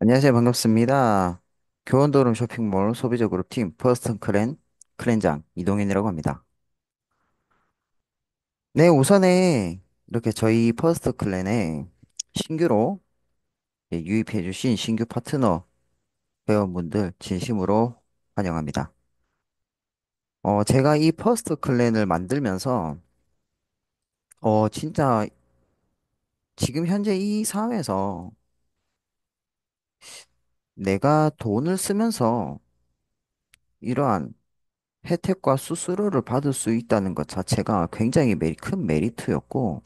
안녕하세요. 반갑습니다. 교원도름 쇼핑몰 소비자 그룹팀 퍼스트 클랜장 이동현이라고 합니다. 네, 우선에 이렇게 저희 퍼스트 클랜에 신규로 유입해 주신 신규 파트너 회원분들 진심으로 환영합니다. 제가 이 퍼스트 클랜을 만들면서 진짜 지금 현재 이 사회에서 내가 돈을 쓰면서 이러한 혜택과 수수료를 받을 수 있다는 것 자체가 굉장히 큰 메리트였고,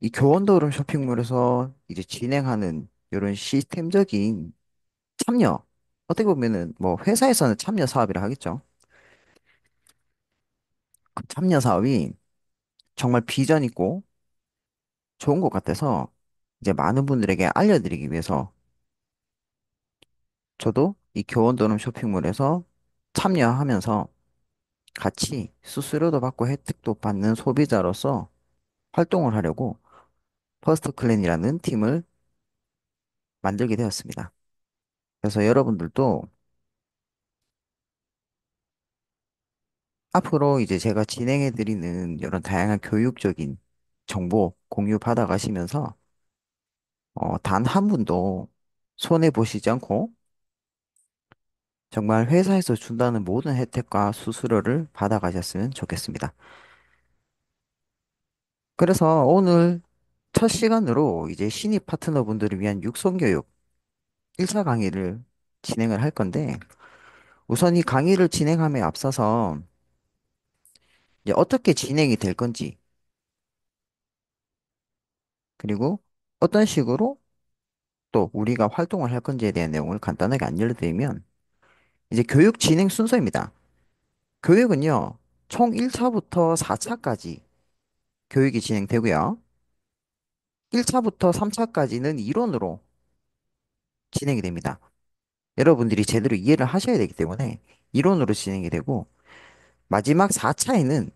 이 교원도름 쇼핑몰에서 이제 진행하는 이런 시스템적인 참여, 어떻게 보면은 뭐 회사에서는 참여 사업이라 하겠죠. 그 참여 사업이 정말 비전 있고 좋은 것 같아서 이제 많은 분들에게 알려드리기 위해서 저도 이 교원도름 쇼핑몰에서 참여하면서 같이 수수료도 받고 혜택도 받는 소비자로서 활동을 하려고 퍼스트 클랜이라는 팀을 만들게 되었습니다. 그래서 여러분들도 앞으로 이제 제가 진행해드리는 이런 다양한 교육적인 정보 공유 받아가시면서 단 한 분도 손해 보시지 않고 정말 회사에서 준다는 모든 혜택과 수수료를 받아가셨으면 좋겠습니다. 그래서 오늘 첫 시간으로 이제 신입 파트너분들을 위한 육성교육 1차 강의를 진행을 할 건데 우선 이 강의를 진행함에 앞서서 이제 어떻게 진행이 될 건지 그리고 어떤 식으로 또 우리가 활동을 할 건지에 대한 내용을 간단하게 알려드리면 이제 교육 진행 순서입니다. 교육은요, 총 1차부터 4차까지 교육이 진행되고요. 1차부터 3차까지는 이론으로 진행이 됩니다. 여러분들이 제대로 이해를 하셔야 되기 때문에 이론으로 진행이 되고 마지막 4차에는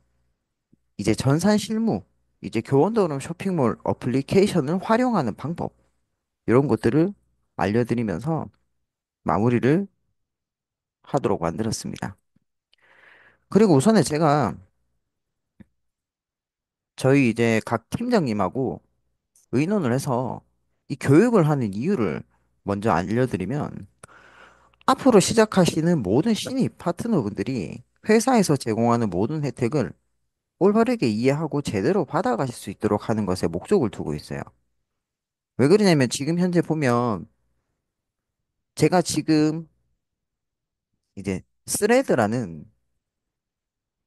이제 전산 실무, 이제 교원도름 쇼핑몰 어플리케이션을 활용하는 방법 이런 것들을 알려드리면서 마무리를 하도록 만들었습니다. 그리고 우선에 제가 저희 이제 각 팀장님하고 의논을 해서 이 교육을 하는 이유를 먼저 알려드리면 앞으로 시작하시는 모든 신입 파트너분들이 회사에서 제공하는 모든 혜택을 올바르게 이해하고 제대로 받아가실 수 있도록 하는 것에 목적을 두고 있어요. 왜 그러냐면 지금 현재 보면 제가 지금 이제 스레드라는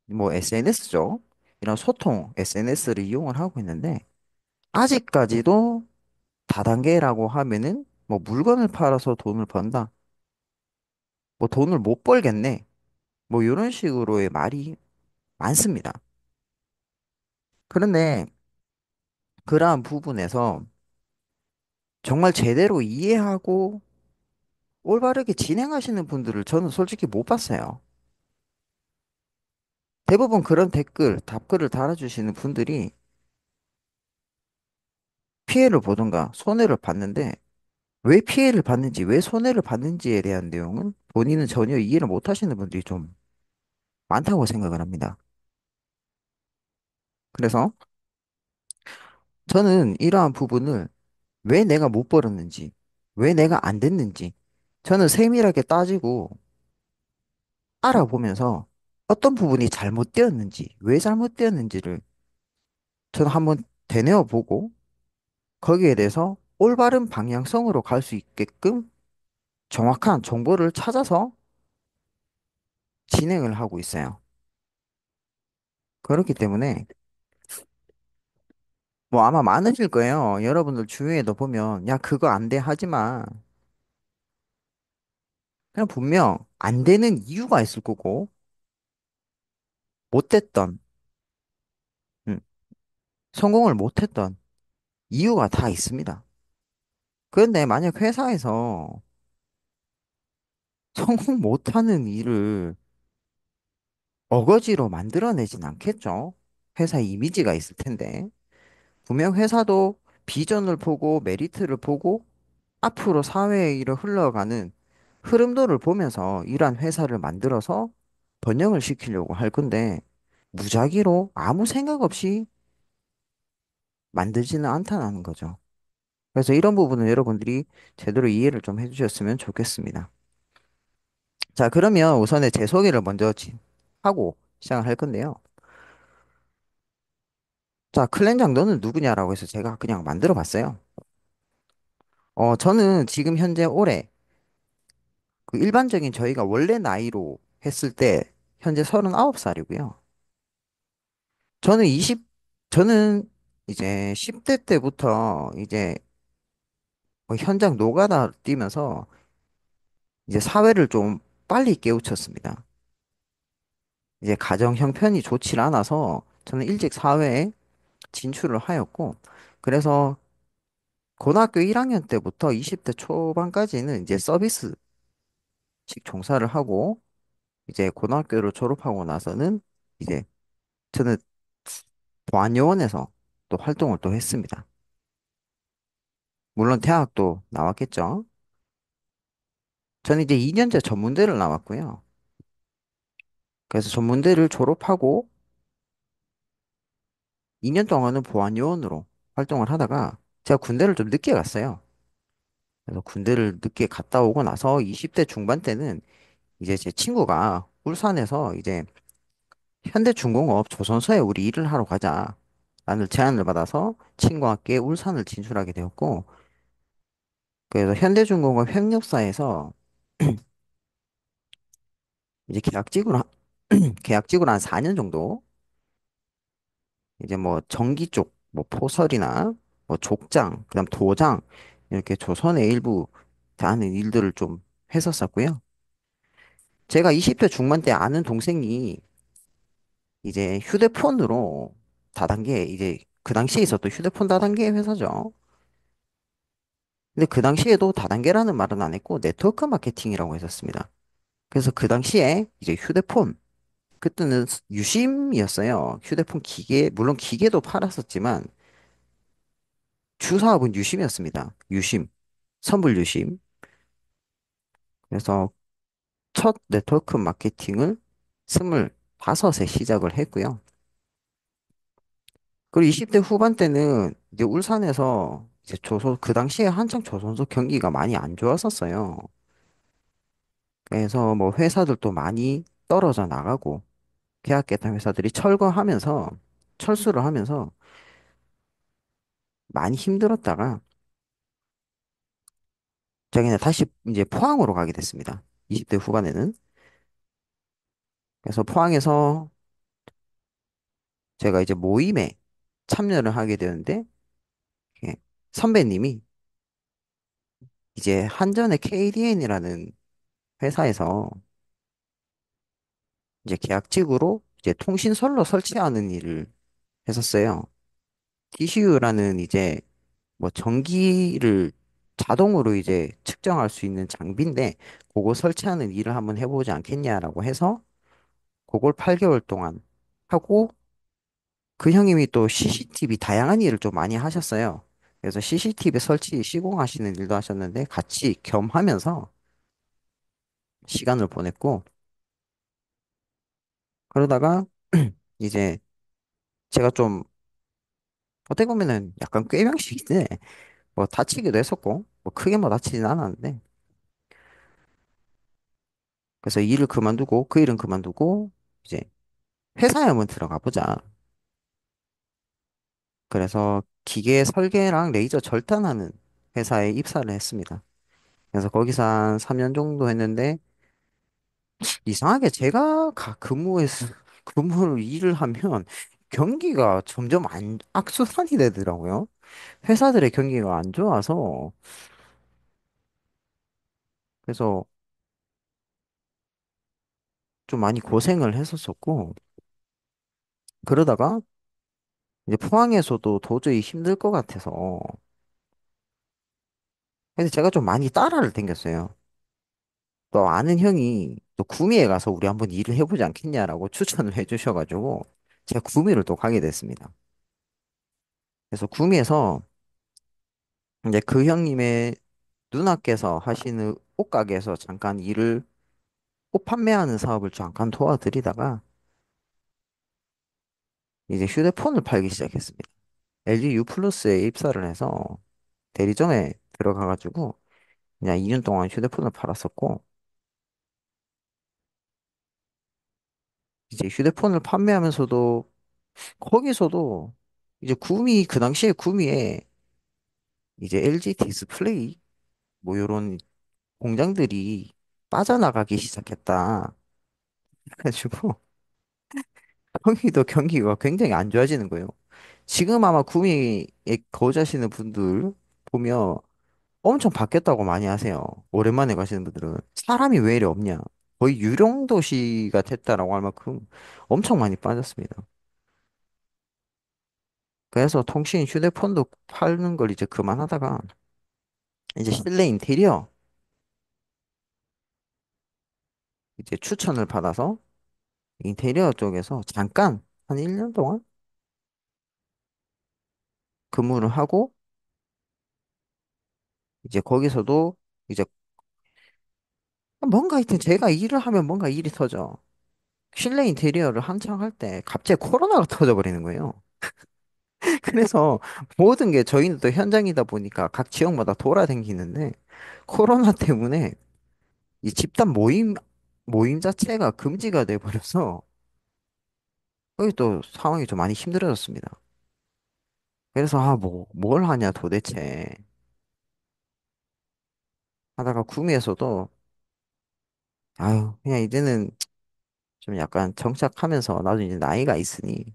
뭐 SNS죠. 이런 소통 SNS를 이용을 하고 있는데 아직까지도 다단계라고 하면은 뭐 물건을 팔아서 돈을 번다. 뭐 돈을 못 벌겠네. 뭐 이런 식으로의 말이 많습니다. 그런데 그러한 부분에서 정말 제대로 이해하고 올바르게 진행하시는 분들을 저는 솔직히 못 봤어요. 대부분 그런 답글을 달아주시는 분들이 피해를 보던가 손해를 봤는데 왜 피해를 받는지, 왜 손해를 받는지에 대한 내용은 본인은 전혀 이해를 못 하시는 분들이 좀 많다고 생각을 합니다. 그래서 저는 이러한 부분을 왜 내가 못 벌었는지, 왜 내가 안 됐는지, 저는 세밀하게 따지고 알아보면서 어떤 부분이 잘못되었는지, 왜 잘못되었는지를 저는 한번 되뇌어 보고 거기에 대해서 올바른 방향성으로 갈 수 있게끔 정확한 정보를 찾아서 진행을 하고 있어요. 그렇기 때문에 뭐 아마 많으실 거예요. 여러분들 주위에도 보면 야, 그거 안 돼 하지 마. 그냥 분명 안 되는 이유가 있을 거고 못됐던, 음, 성공을 못했던 이유가 다 있습니다. 그런데 만약 회사에서 성공 못하는 일을 어거지로 만들어내진 않겠죠? 회사 이미지가 있을 텐데. 분명 회사도 비전을 보고 메리트를 보고 앞으로 사회의 일을 흘러가는 흐름도를 보면서 이러한 회사를 만들어서 번영을 시키려고 할 건데, 무작위로 아무 생각 없이 만들지는 않다는 거죠. 그래서 이런 부분은 여러분들이 제대로 이해를 좀 해주셨으면 좋겠습니다. 자, 그러면 우선에 제 소개를 먼저 하고 시작을 할 건데요. 자, 클렌장 너는 누구냐라고 해서 제가 그냥 만들어 봤어요. 저는 지금 현재 올해 그 일반적인 저희가 원래 나이로 했을 때 현재 39살이고요. 저는 20, 저는 이제 10대 때부터 이제 뭐 현장 노가다 뛰면서 이제 사회를 좀 빨리 깨우쳤습니다. 이제 가정 형편이 좋지 않아서 저는 일찍 사회에 진출을 하였고, 그래서 고등학교 1학년 때부터 20대 초반까지는 이제 서비스직 종사를 하고, 이제 고등학교를 졸업하고 나서는 이제 저는 보안요원에서 또 활동을 또 했습니다. 물론 대학도 나왔겠죠. 저는 이제 2년제 전문대를 나왔고요. 그래서 전문대를 졸업하고 2년 동안은 보안요원으로 활동을 하다가 제가 군대를 좀 늦게 갔어요. 그래서 군대를 늦게 갔다 오고 나서 20대 중반 때는 이제 제 친구가 울산에서 이제 현대중공업 조선소에 우리 일을 하러 가자. 라는 제안을 받아서 친구와 함께 울산을 진출하게 되었고, 그래서 현대중공업 협력사에서 이제 계약직으로 한 4년 정도, 이제 뭐 전기 쪽, 뭐 포설이나 뭐 족장, 그다음 도장, 이렇게 조선의 일부 하는 일들을 좀 했었었고요. 제가 20대 중반 때 아는 동생이 이제 휴대폰으로 다단계, 이제 그 당시에 있었던 휴대폰 다단계 회사죠. 근데 그 당시에도 다단계라는 말은 안 했고 네트워크 마케팅이라고 했었습니다. 그래서 그 당시에 이제 휴대폰, 그때는 유심이었어요. 휴대폰 기계, 물론 기계도 팔았었지만 주 사업은 유심이었습니다. 유심, 선불 유심. 그래서 첫 네트워크 마케팅을 25에 시작을 했고요. 그리고 20대 후반 때는 이제 울산에서 이제 그 당시에 한창 조선소 경기가 많이 안 좋았었어요. 그래서 뭐 회사들도 많이 떨어져 나가고 계약했던 회사들이 철수를 하면서 많이 힘들었다가 제가 그냥 다시 이제 포항으로 가게 됐습니다. 20대 후반에는. 그래서 포항에서 제가 이제 모임에 참여를 하게 되는데 예, 선배님이 이제 한전의 KDN이라는 회사에서 이제 계약직으로 이제 통신선로 설치하는 일을 했었어요. TCU라는 이제 뭐 전기를 자동으로 이제 측정할 수 있는 장비인데 그거 설치하는 일을 한번 해보지 않겠냐라고 해서 그걸 8개월 동안 하고 그 형님이 또 CCTV 다양한 일을 좀 많이 하셨어요. 그래서 CCTV 설치 시공하시는 일도 하셨는데 같이 겸하면서 시간을 보냈고 그러다가 이제 제가 좀 어떻게 보면은 약간 꾀명식인데 뭐 다치기도 했었고 뭐 크게 뭐 다치진 않았는데 그래서 일을 그만두고 그 일은 그만두고 이제 회사에 한번 들어가 보자. 그래서 기계 설계랑 레이저 절단하는 회사에 입사를 했습니다. 그래서 거기서 한 3년 정도 했는데 이상하게 제가 근무해서 근무를 일을 하면 경기가 점점 안 악순환이 되더라고요. 회사들의 경기가 안 좋아서 그래서 좀 많이 고생을 했었었고 그러다가 이제 포항에서도 도저히 힘들 것 같아서 근데 제가 좀 많이 따라를 당겼어요. 또 아는 형이 또 구미에 가서 우리 한번 일을 해보지 않겠냐라고 추천을 해주셔가지고 제가 구미를 또 가게 됐습니다. 그래서 구미에서 이제 그 형님의 누나께서 하시는 옷가게에서 잠깐 옷 판매하는 사업을 잠깐 도와드리다가 이제 휴대폰을 팔기 시작했습니다. LG U 플러스에 입사를 해서 대리점에 들어가가지고 그냥 2년 동안 휴대폰을 팔았었고, 이제 휴대폰을 판매하면서도 거기서도 이제 그 당시에 구미에 이제 LG 디스플레이 뭐 요런 공장들이 빠져나가기 시작했다. 그래가지고 거기도 경기가 굉장히 안 좋아지는 거예요. 지금 아마 구미에 거주하시는 분들 보면 엄청 바뀌었다고 많이 하세요. 오랜만에 가시는 분들은. 사람이 왜 이리 없냐. 거의 유령 도시가 됐다라고 할 만큼 엄청 많이 빠졌습니다. 그래서 통신 휴대폰도 파는 걸 이제 그만하다가 이제 실내 인테리어 이제 추천을 받아서 인테리어 쪽에서 잠깐 한 1년 동안 근무를 하고 이제 거기서도 이제 뭔가 하여튼 제가 일을 하면 뭔가 일이 터져. 실내 인테리어를 한창 할 때 갑자기 코로나가 터져버리는 거예요. 그래서 모든 게 저희는 또 현장이다 보니까 각 지역마다 돌아다니는데 코로나 때문에 이 집단 모임 자체가 금지가 돼 버려서 거기 또 상황이 좀 많이 힘들어졌습니다. 그래서 뭘 하냐 도대체 하다가 구미에서도 아유 그냥 이제는 좀 약간 정착하면서 나도 이제 나이가 있으니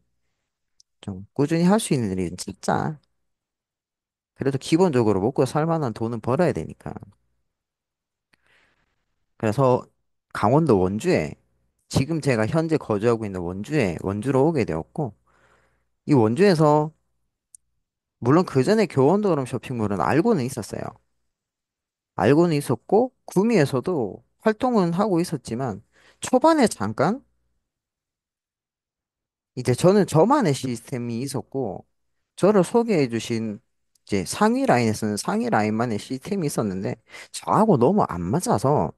좀 꾸준히 할 수 있는 일이 찾자. 그래도 기본적으로 먹고 살 만한 돈은 벌어야 되니까. 그래서 강원도 원주에 지금 제가 현재 거주하고 있는 원주로 오게 되었고 이 원주에서 물론 그 전에 교원도름 쇼핑몰은 알고는 있었어요. 알고는 있었고 구미에서도 활동은 하고 있었지만 초반에 잠깐 이제 저는 저만의 시스템이 있었고 저를 소개해 주신 이제 상위 라인에서는 상위 라인만의 시스템이 있었는데 저하고 너무 안 맞아서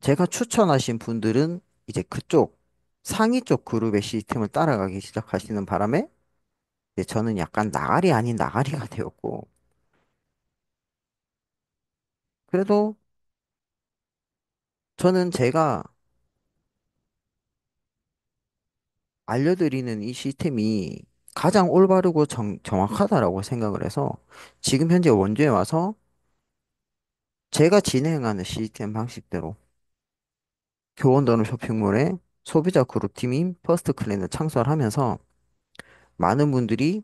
제가 추천하신 분들은 이제 그쪽 상위 쪽 그룹의 시스템을 따라가기 시작하시는 바람에 이제 저는 약간 나가리 아닌 나가리가 되었고 그래도 저는 제가 알려드리는 이 시스템이 가장 올바르고 정확하다라고 생각을 해서 지금 현재 원주에 와서 제가 진행하는 시스템 방식대로 교원더너 쇼핑몰의 소비자 그룹팀인 퍼스트 클랜을 창설하면서 많은 분들이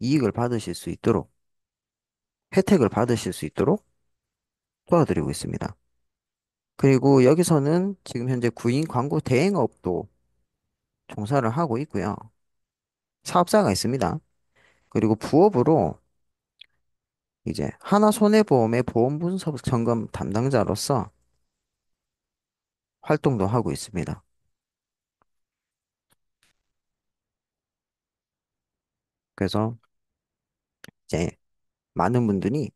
이익을 받으실 수 있도록 혜택을 받으실 수 있도록 도와드리고 있습니다. 그리고 여기서는 지금 현재 구인 광고 대행업도 종사를 하고 있고요. 사업자가 있습니다. 그리고 부업으로 이제 하나손해보험의 보험 분석 점검 담당자로서 활동도 하고 있습니다. 그래서 이제 많은 분들이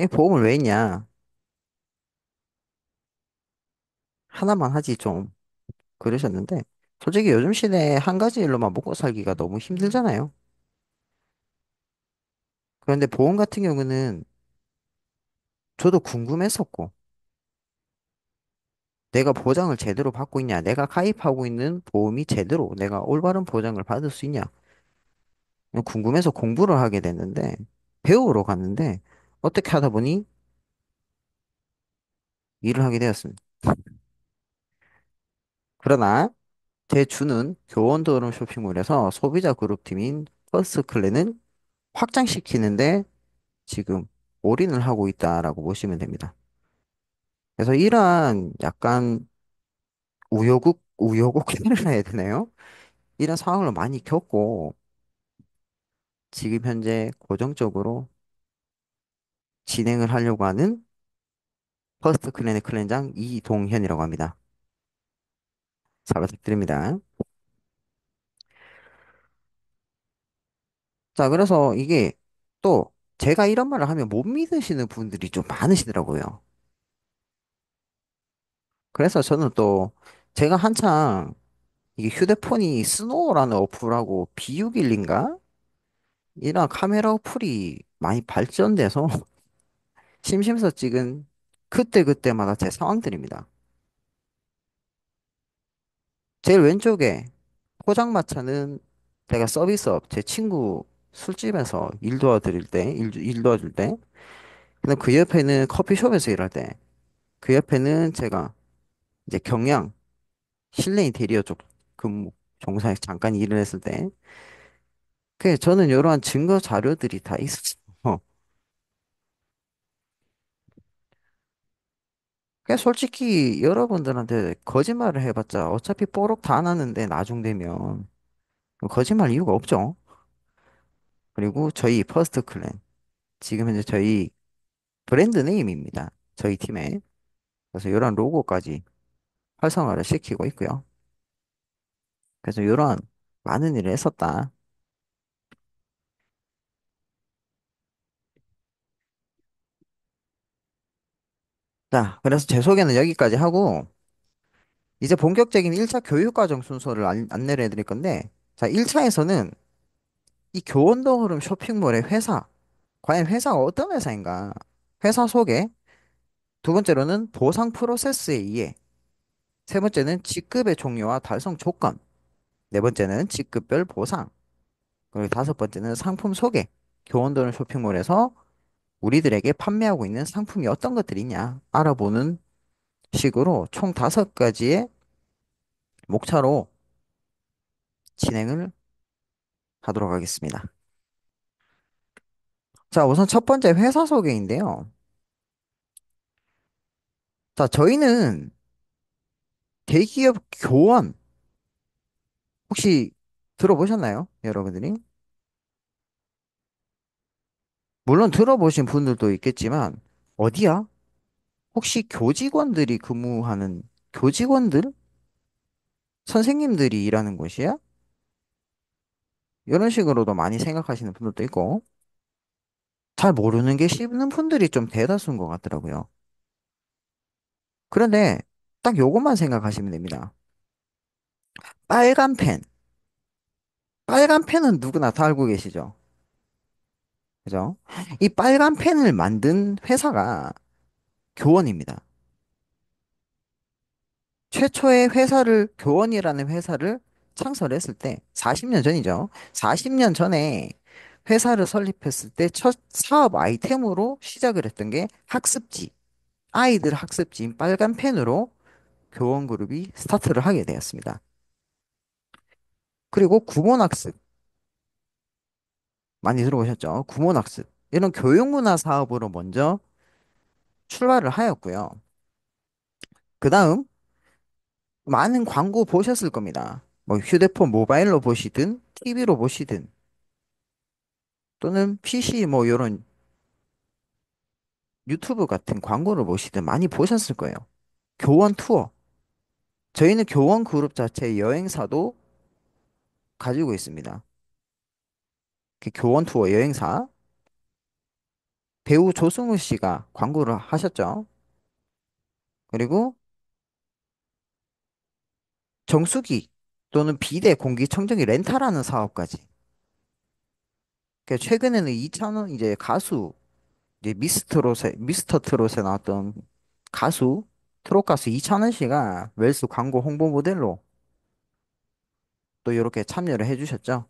이 보험을 왜 했냐? 하나만 하지 좀 그러셨는데 솔직히 요즘 시대에 한 가지 일로만 먹고 살기가 너무 힘들잖아요. 그런데 보험 같은 경우는 저도 궁금했었고 내가 보장을 제대로 받고 있냐? 내가 가입하고 있는 보험이 제대로 내가 올바른 보장을 받을 수 있냐? 궁금해서 공부를 하게 됐는데 배우러 갔는데 어떻게 하다 보니 일을 하게 되었습니다. 그러나 제 주는 교원도름 쇼핑몰에서 소비자 그룹팀인 퍼스트클랜을 확장시키는데 지금 올인을 하고 있다라고 보시면 됩니다. 그래서 이러한 약간 우여곡절을 해야 되나요? 이런 상황을 많이 겪고 지금 현재 고정적으로 진행을 하려고 하는 퍼스트 클랜의 클랜장 이동현이라고 합니다. 잘 부탁드립니다. 자, 그래서 이게 또 제가 이런 말을 하면 못 믿으시는 분들이 좀 많으시더라고요. 그래서 저는 또 제가 한창 이게 휴대폰이 스노우라는 어플하고 비유길인가? 이런 카메라 어플이 많이 발전돼서 심심해서 찍은 그때그때마다 제 상황들입니다. 제일 왼쪽에 포장마차는 제가 서비스업, 제 친구 술집에서 일 도와드릴 때, 일 도와줄 때, 그다음 그 옆에는 커피숍에서 일할 때, 그 옆에는 제가 이제 경영, 실내 인테리어 쪽 근무, 종사에 잠깐 일을 했을 때, 그 저는 이러한 증거 자료들이 다 있었어요. 그 솔직히 여러분들한테 거짓말을 해봤자 어차피 뽀록 다 나는데 나중 되면 거짓말 이유가 없죠. 그리고 저희 퍼스트 클랜 지금 현재 저희 브랜드 네임입니다. 저희 팀에. 그래서 이런 로고까지 활성화를 시키고 있고요. 그래서 이런 많은 일을 했었다. 자, 그래서 제 소개는 여기까지 하고 이제 본격적인 1차 교육과정 순서를 안내를 해드릴 건데 자, 1차에서는 이 교원도 흐름 쇼핑몰의 회사 과연 회사가 어떤 회사인가 회사 소개 두 번째로는 보상 프로세스에 의해 세 번째는 직급의 종류와 달성 조건 네 번째는 직급별 보상 그리고 다섯 번째는 상품 소개 교원도는 쇼핑몰에서 우리들에게 판매하고 있는 상품이 어떤 것들이 있냐 알아보는 식으로 총 다섯 가지의 목차로 진행을 하도록 하겠습니다. 자, 우선 첫 번째 회사 소개인데요. 자, 저희는 대기업 교원 혹시 들어보셨나요? 여러분들이? 물론 들어보신 분들도 있겠지만 어디야? 혹시 교직원들이 근무하는 교직원들? 선생님들이 일하는 곳이야? 이런 식으로도 많이 생각하시는 분들도 있고 잘 모르는 게 쉽는 분들이 좀 대다수인 것 같더라고요. 그런데 딱 요것만 생각하시면 됩니다. 빨간 펜. 빨간 펜은 누구나 다 알고 계시죠? 그죠? 이 빨간 펜을 만든 회사가 교원입니다. 최초의 회사를, 교원이라는 회사를 창설했을 때 40년 전이죠. 40년 전에 회사를 설립했을 때 첫 사업 아이템으로 시작을 했던 게 학습지, 아이들 학습지인 빨간 펜으로 교원 그룹이 스타트를 하게 되었습니다. 그리고 구몬학습 많이 들어보셨죠? 구몬학습 이런 교육문화 사업으로 먼저 출발을 하였고요. 그 다음 많은 광고 보셨을 겁니다. 뭐 휴대폰 모바일로 보시든 TV로 보시든 또는 PC 뭐 이런 유튜브 같은 광고를 보시든 많이 보셨을 거예요. 교원 투어. 저희는 교원 그룹 자체 여행사도 가지고 있습니다. 그 교원 투어 여행사 배우 조승우 씨가 광고를 하셨죠. 그리고 정수기 또는 비대 공기청정기 렌탈하는 사업까지. 그 최근에는 이찬원 이제 가수 이제 미스터 트롯에 나왔던 가수 트롯 가수 이찬원 씨가 웰스 광고 홍보 모델로 또 이렇게 참여를 해주셨죠.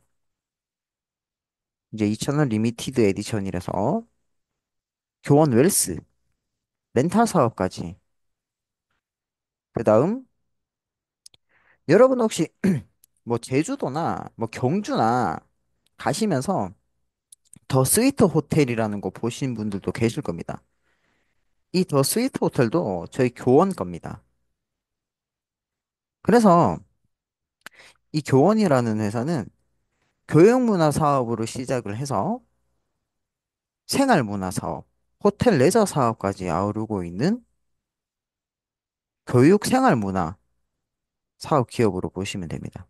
이제 이찬원 리미티드 에디션이라서 교원 웰스 렌탈 사업까지. 그다음 여러분 혹시 뭐 제주도나 뭐 경주나 가시면서 더 스위트 호텔이라는 거 보신 분들도 계실 겁니다. 이 더 스위트 호텔도 저희 교원 겁니다. 그래서 이 교원이라는 회사는 교육문화 사업으로 시작을 해서 생활문화 사업, 호텔 레저 사업까지 아우르고 있는 교육 생활문화 사업 기업으로 보시면 됩니다.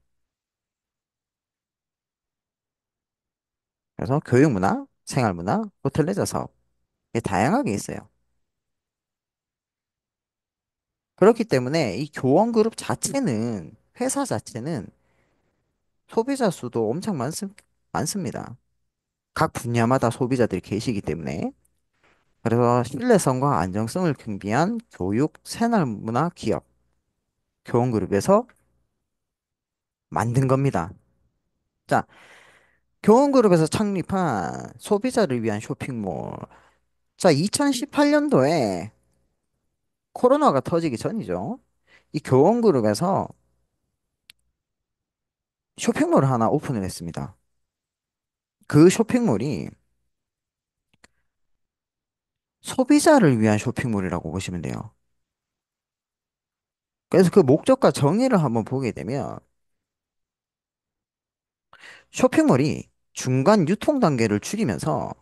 그래서 교육문화, 생활문화, 호텔 레저 사업. 이게 다양하게 있어요. 그렇기 때문에 이 교원 그룹 자체는, 회사 자체는 소비자 수도 엄청 많습니다. 각 분야마다 소비자들이 계시기 때문에. 그래서 신뢰성과 안정성을 경비한 교육, 생활문화 기업, 교원그룹에서 만든 겁니다. 자, 교원그룹에서 창립한 소비자를 위한 쇼핑몰. 자, 2018년도에 코로나가 터지기 전이죠. 이 교원그룹에서 쇼핑몰을 하나 오픈을 했습니다. 그 쇼핑몰이 소비자를 위한 쇼핑몰이라고 보시면 돼요. 그래서 그 목적과 정의를 한번 보게 되면 쇼핑몰이 중간 유통 단계를 줄이면서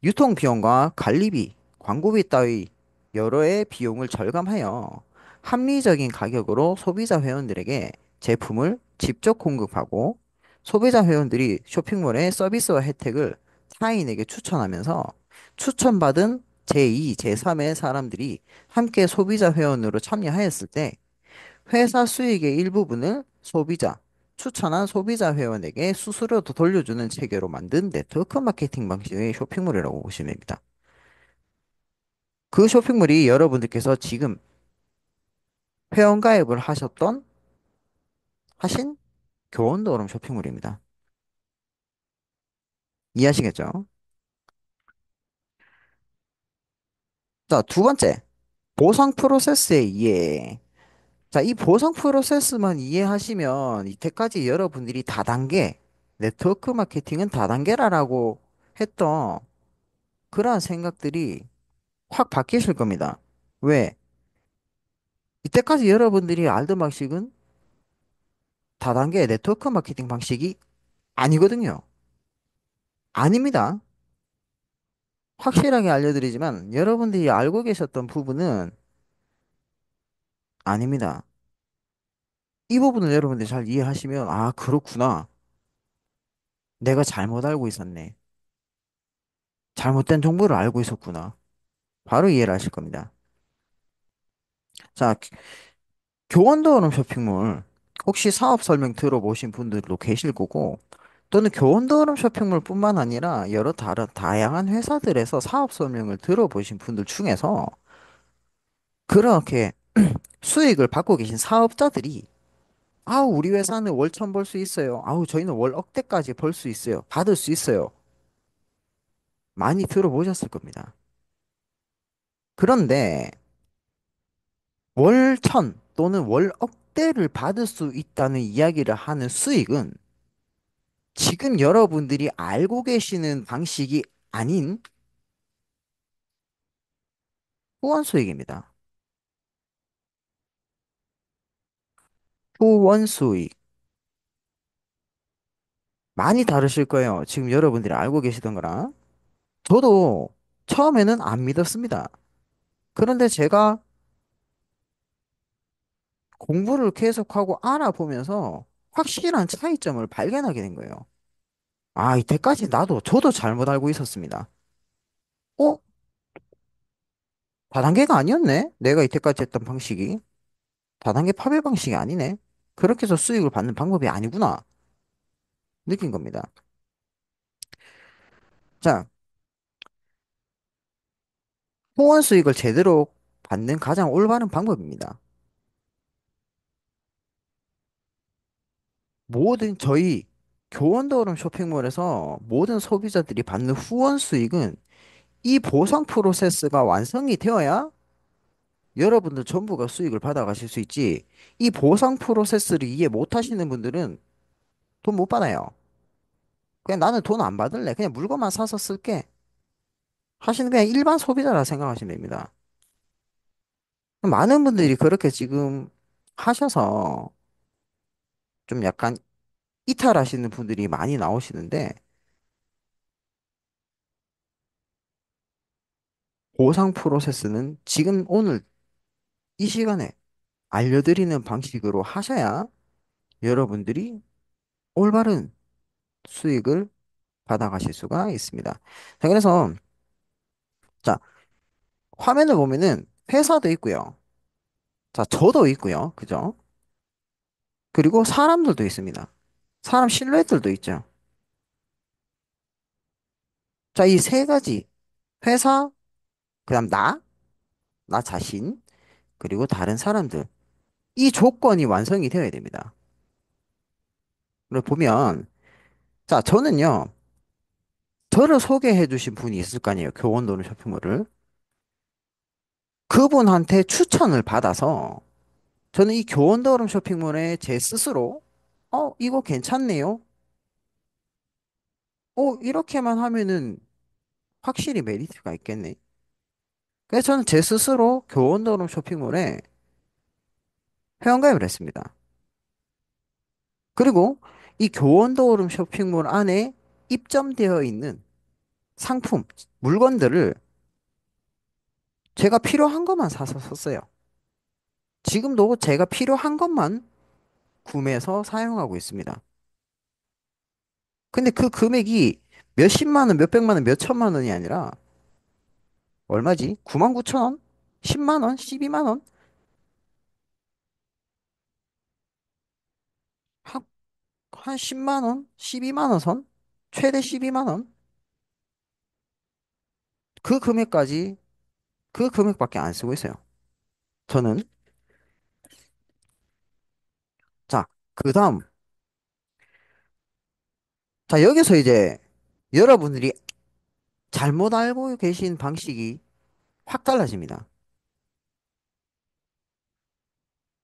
유통 비용과 관리비, 광고비 따위 여러의 비용을 절감하여 합리적인 가격으로 소비자 회원들에게 제품을 직접 공급하고 소비자 회원들이 쇼핑몰의 서비스와 혜택을 타인에게 추천하면서 추천받은 제2, 제3의 사람들이 함께 소비자 회원으로 참여하였을 때 회사 수익의 일부분을 추천한 소비자 회원에게 수수료도 돌려주는 체계로 만든 네트워크 마케팅 방식의 쇼핑몰이라고 보시면 됩니다. 그 쇼핑몰이 여러분들께서 지금 회원가입을 하신 교원도어름 쇼핑몰입니다. 이해하시겠죠? 자, 두 번째, 보상 프로세스의 이해. 자, 이 보상 프로세스만 이해하시면 이때까지 여러분들이 다단계, 네트워크 마케팅은 다단계라고 했던 그러한 생각들이 확 바뀌실 겁니다. 왜? 이때까지 여러분들이 알던 방식은 다단계 네트워크 마케팅 방식이 아니거든요. 아닙니다. 확실하게 알려드리지만 여러분들이 알고 계셨던 부분은 아닙니다. 이 부분을 여러분들이 잘 이해하시면, 아, 그렇구나. 내가 잘못 알고 있었네. 잘못된 정보를 알고 있었구나. 바로 이해를 하실 겁니다. 자, 교원도어름 쇼핑몰. 혹시 사업 설명 들어보신 분들도 계실 거고, 또는 교원도어름 쇼핑몰뿐만 아니라 여러 다양한 회사들에서 사업 설명을 들어보신 분들 중에서 그렇게 수익을 받고 계신 사업자들이 아우, 우리 회사는 월 천 벌 수 있어요. 아우, 저희는 월 억대까지 벌 수 있어요. 받을 수 있어요. 많이 들어보셨을 겁니다. 그런데 월 천 또는 월 억대를 받을 수 있다는 이야기를 하는 수익은 지금 여러분들이 알고 계시는 방식이 아닌 후원 수익입니다. 후원 수익. 많이 다르실 거예요. 지금 여러분들이 알고 계시던 거랑. 저도 처음에는 안 믿었습니다. 그런데 제가 공부를 계속하고 알아보면서 확실한 차이점을 발견하게 된 거예요. 아, 이때까지 저도 잘못 알고 있었습니다. 어? 다단계가 아니었네? 내가 이때까지 했던 방식이. 다단계 파괴 방식이 아니네? 그렇게 해서 수익을 받는 방법이 아니구나. 느낀 겁니다. 자, 후원 수익을 제대로 받는 가장 올바른 방법입니다. 모든 저희 교원더름 쇼핑몰에서 모든 소비자들이 받는 후원 수익은 이 보상 프로세스가 완성이 되어야 여러분들 전부가 수익을 받아가실 수 있지. 이 보상 프로세스를 이해 못 하시는 분들은 돈 못 받아요. 그냥 나는 돈 안 받을래. 그냥 물건만 사서 쓸게. 하시는 그냥 일반 소비자라 생각하시면 됩니다. 많은 분들이 그렇게 지금 하셔서 좀 약간 이탈하시는 분들이 많이 나오시는데 보상 프로세스는 지금 오늘 이 시간에 알려드리는 방식으로 하셔야 여러분들이 올바른 수익을 받아가실 수가 있습니다. 자, 그래서, 자, 화면을 보면은 회사도 있고요. 자, 저도 있고요. 그죠? 그리고 사람들도 있습니다. 사람 실루엣들도 있죠. 자, 이 세 가지. 회사, 그다음 나 자신, 그리고 다른 사람들. 이 조건이 완성이 되어야 됩니다. 그걸 보면, 자, 저는요, 저를 소개해 주신 분이 있을 거 아니에요. 교원도는 쇼핑몰을. 그분한테 추천을 받아서 저는 이 교원도름 쇼핑몰에 제 스스로 이거 괜찮네요. 이렇게만 하면은 확실히 메리트가 있겠네. 그래서 저는 제 스스로 교원도름 쇼핑몰에 회원가입을 했습니다. 그리고 이 교원도름 쇼핑몰 안에 입점되어 있는 상품, 물건들을 제가 필요한 것만 사서 썼어요. 지금도 제가 필요한 것만 구매해서 사용하고 있습니다. 근데 그 금액이 몇십만 원, 몇백만 원, 몇천만 원이 아니라 얼마지? 9만 9천 원? 10만 원? 12만 원? 한, 한 10만 원? 12만 원 선? 최대 12만 원? 그 금액까지, 그 금액밖에 안 쓰고 있어요. 저는. 자, 그 다음. 자, 여기서 이제 여러분들이 잘못 알고 계신 방식이 확 달라집니다.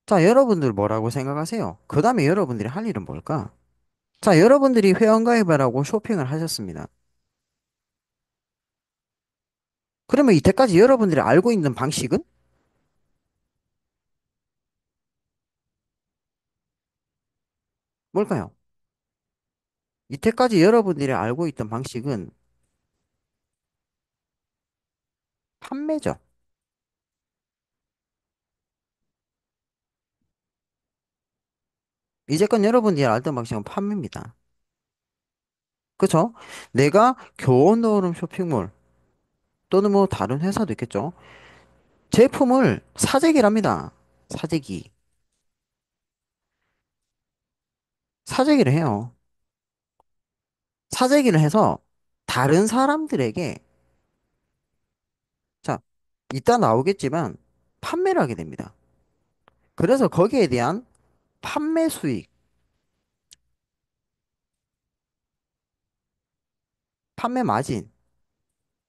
자, 여러분들 뭐라고 생각하세요? 그 다음에 여러분들이 할 일은 뭘까? 자, 여러분들이 회원가입을 하고 쇼핑을 하셨습니다. 그러면 이때까지 여러분들이 알고 있는 방식은 뭘까요? 이때까지 여러분들이 알고 있던 방식은 판매죠. 이제껏 여러분들이 알던 방식은 판매입니다. 그쵸? 내가 교원노름 쇼핑몰 또는 뭐 다른 회사도 있겠죠. 제품을 사재기를 합니다. 사재기. 사재기를 해요. 사재기를 해서 다른 사람들에게, 자, 이따 나오겠지만 판매를 하게 됩니다. 그래서 거기에 대한 판매 수익, 판매 마진,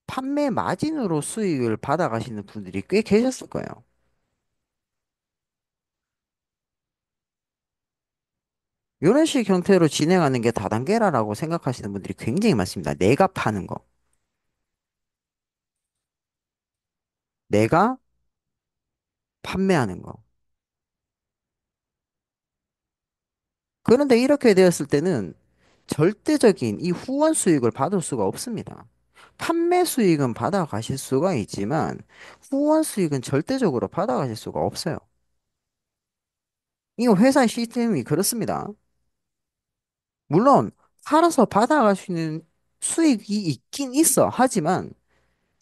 판매 마진으로 수익을 받아가시는 분들이 꽤 계셨을 거예요. 이런 식 형태로 진행하는 게 다단계라고 생각하시는 분들이 굉장히 많습니다. 내가 파는 거, 내가 판매하는 거. 그런데 이렇게 되었을 때는 절대적인 이 후원 수익을 받을 수가 없습니다. 판매 수익은 받아가실 수가 있지만 후원 수익은 절대적으로 받아가실 수가 없어요. 이 회사 시스템이 그렇습니다. 물론 팔아서 받아갈 수 있는 수익이 있긴 있어. 하지만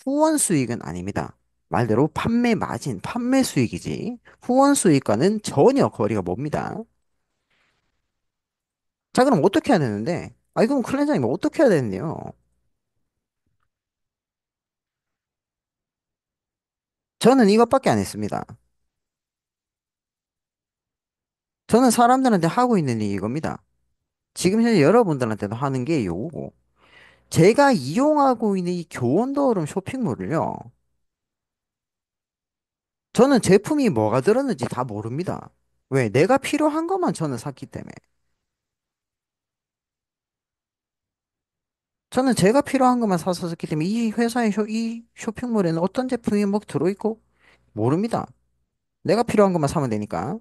후원 수익은 아닙니다. 말대로 판매 마진, 판매 수익이지. 후원 수익과는 전혀 거리가 멉니다. 자, 그럼 어떻게 해야 되는데? 그럼 클렌저님 어떻게 해야 되는데요? 저는 이것밖에 안 했습니다. 저는 사람들한테 하고 있는 일이 이겁니다. 지금 현재 여러분들한테도 하는 게 요거고. 제가 이용하고 있는 이 교원도어름 쇼핑몰을요. 저는 제품이 뭐가 들었는지 다 모릅니다. 왜? 내가 필요한 것만 저는 샀기 때문에. 저는 제가 필요한 것만 사서 썼기 때문에 이 회사의 이 쇼핑몰에는 어떤 제품이 뭐 들어있고 모릅니다. 내가 필요한 것만 사면 되니까.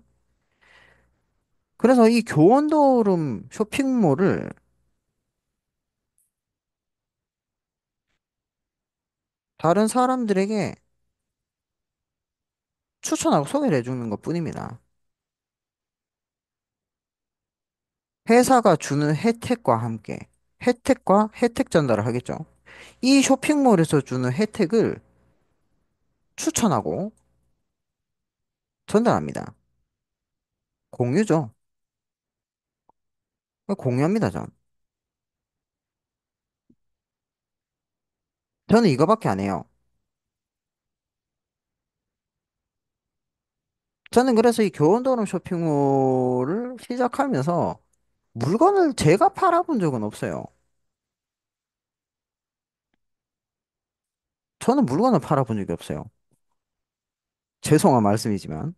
그래서 이 교원도어름 쇼핑몰을 다른 사람들에게 추천하고 소개를 해주는 것뿐입니다. 회사가 주는 혜택과 함께. 혜택과 혜택 전달을 하겠죠. 이 쇼핑몰에서 주는 혜택을 추천하고 전달합니다. 공유죠. 공유합니다, 전. 저는 이거밖에 안 해요. 저는 그래서 이 교원도름 쇼핑몰을 시작하면서 물건을 제가 팔아본 적은 없어요. 저는 물건을 팔아본 적이 없어요. 죄송한 말씀이지만.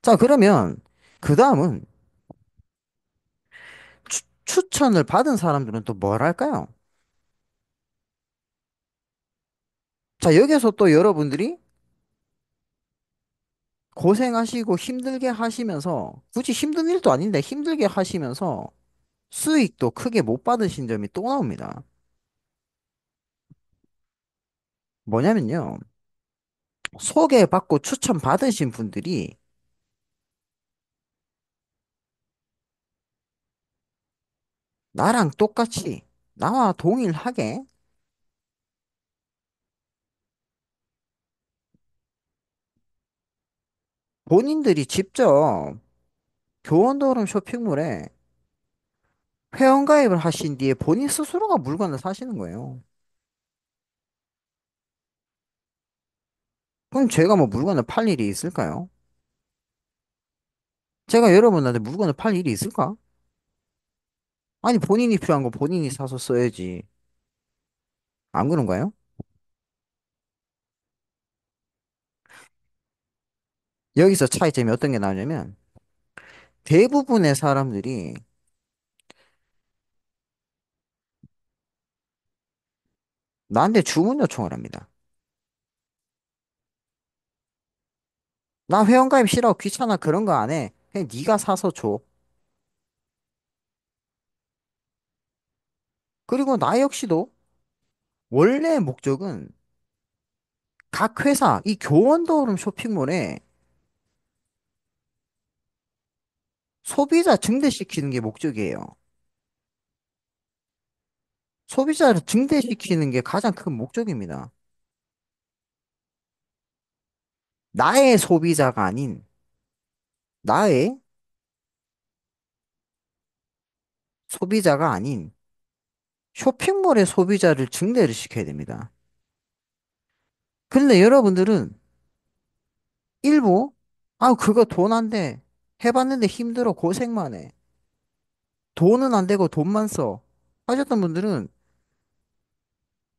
자, 그러면 그 다음은 추천을 받은 사람들은 또 뭘 할까요? 자, 여기서 또 여러분들이 고생하시고 힘들게 하시면서 굳이 힘든 일도 아닌데 힘들게 하시면서 수익도 크게 못 받으신 점이 또 나옵니다. 뭐냐면요. 소개받고 추천받으신 분들이 나랑 똑같이 나와 동일하게 본인들이 직접 교원도름 쇼핑몰에 회원가입을 하신 뒤에 본인 스스로가 물건을 사시는 거예요. 그럼 제가 뭐 물건을 팔 일이 있을까요? 제가 여러분한테 물건을 팔 일이 있을까? 아니, 본인이 필요한 거 본인이 사서 써야지. 안 그런가요? 여기서 차이점이 어떤 게 나오냐면 대부분의 사람들이 나한테 주문 요청을 합니다. 나 회원가입 싫어, 귀찮아, 그런 거 안 해. 그냥 네가 사서 줘. 그리고 나 역시도 원래 목적은 각 회사, 이 교원도름 쇼핑몰에 소비자 증대시키는 게 목적이에요. 소비자를 증대시키는 게 가장 큰 목적입니다. 나의 소비자가 아닌 나의 소비자가 아닌 쇼핑몰의 소비자를 증대를 시켜야 됩니다. 근데 여러분들은 일부 그거 돈 안 돼. 해봤는데 힘들어 고생만 해. 돈은 안 되고 돈만 써. 하셨던 분들은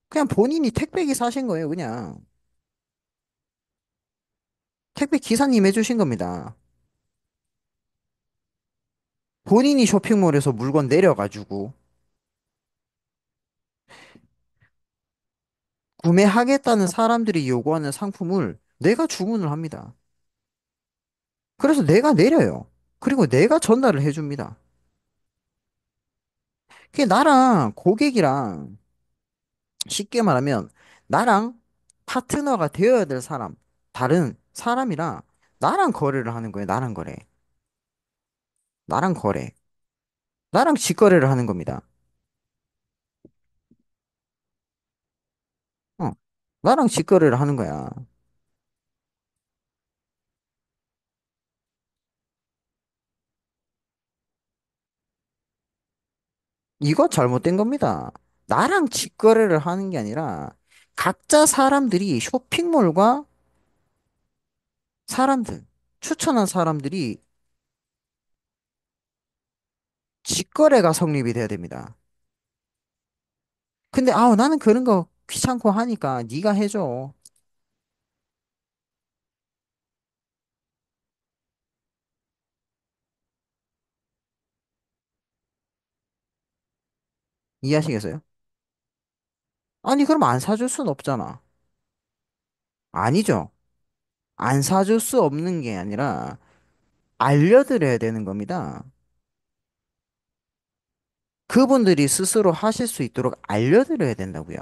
그냥 본인이 택배기 사신 거예요, 그냥. 택배 기사님 해주신 겁니다. 본인이 쇼핑몰에서 물건 내려가지고 구매하겠다는 사람들이 요구하는 상품을 내가 주문을 합니다. 그래서 내가 내려요. 그리고 내가 전달을 해줍니다. 그게 나랑 고객이랑 쉽게 말하면 나랑 파트너가 되어야 될 사람, 다른 사람이랑 나랑 거래를 하는 거예요. 나랑 거래. 나랑 거래. 나랑 직거래를 하는 겁니다. 어. 나랑 직거래를 하는 거야. 이거 잘못된 겁니다. 나랑 직거래를 하는 게 아니라 각자 사람들이 쇼핑몰과 사람들, 추천한 사람들이 직거래가 성립이 돼야 됩니다. 근데 나는 그런 거 귀찮고 하니까 네가 해줘. 이해하시겠어요? 아니 그럼 안 사줄 순 없잖아. 아니죠. 안 사줄 수 없는 게 아니라 알려드려야 되는 겁니다. 그분들이 스스로 하실 수 있도록 알려드려야 된다고요.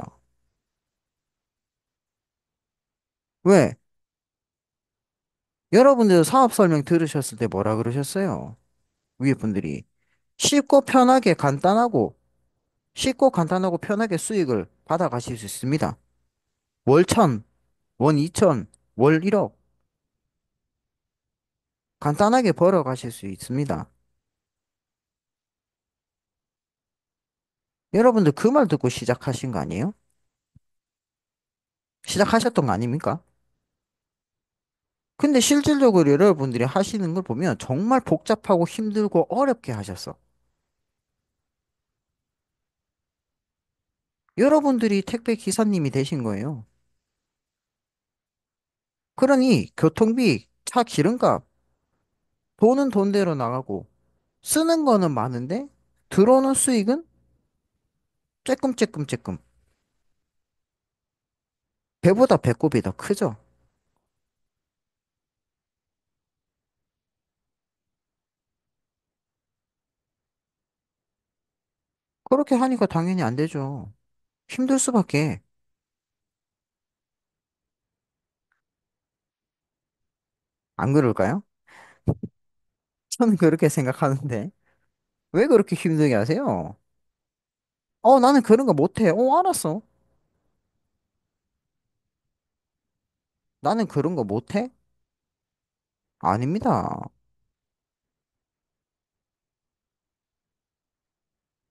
왜? 여러분들 사업 설명 들으셨을 때 뭐라 그러셨어요? 위에 분들이 쉽고 편하게 간단하고 쉽고 간단하고 편하게 수익을 받아가실 수 있습니다. 월 천, 월 이천, 월 1억 간단하게 벌어가실 수 있습니다. 여러분들 그 말 듣고 시작하신 거 아니에요? 시작하셨던 거 아닙니까? 근데 실질적으로 여러분들이 하시는 걸 보면 정말 복잡하고 힘들고 어렵게 하셨어. 여러분들이 택배 기사님이 되신 거예요. 그러니 교통비, 차 기름값, 돈은 돈대로 나가고 쓰는 거는 많은데 들어오는 수익은 쬐끔쬐끔쬐끔. 배보다 배꼽이 더 크죠. 그렇게 하니까 당연히 안 되죠. 힘들 수밖에. 안 그럴까요? 저는 그렇게 생각하는데. 왜 그렇게 힘들게 하세요? 나는 그런 거 못해. 알았어. 나는 그런 거 못해? 아닙니다.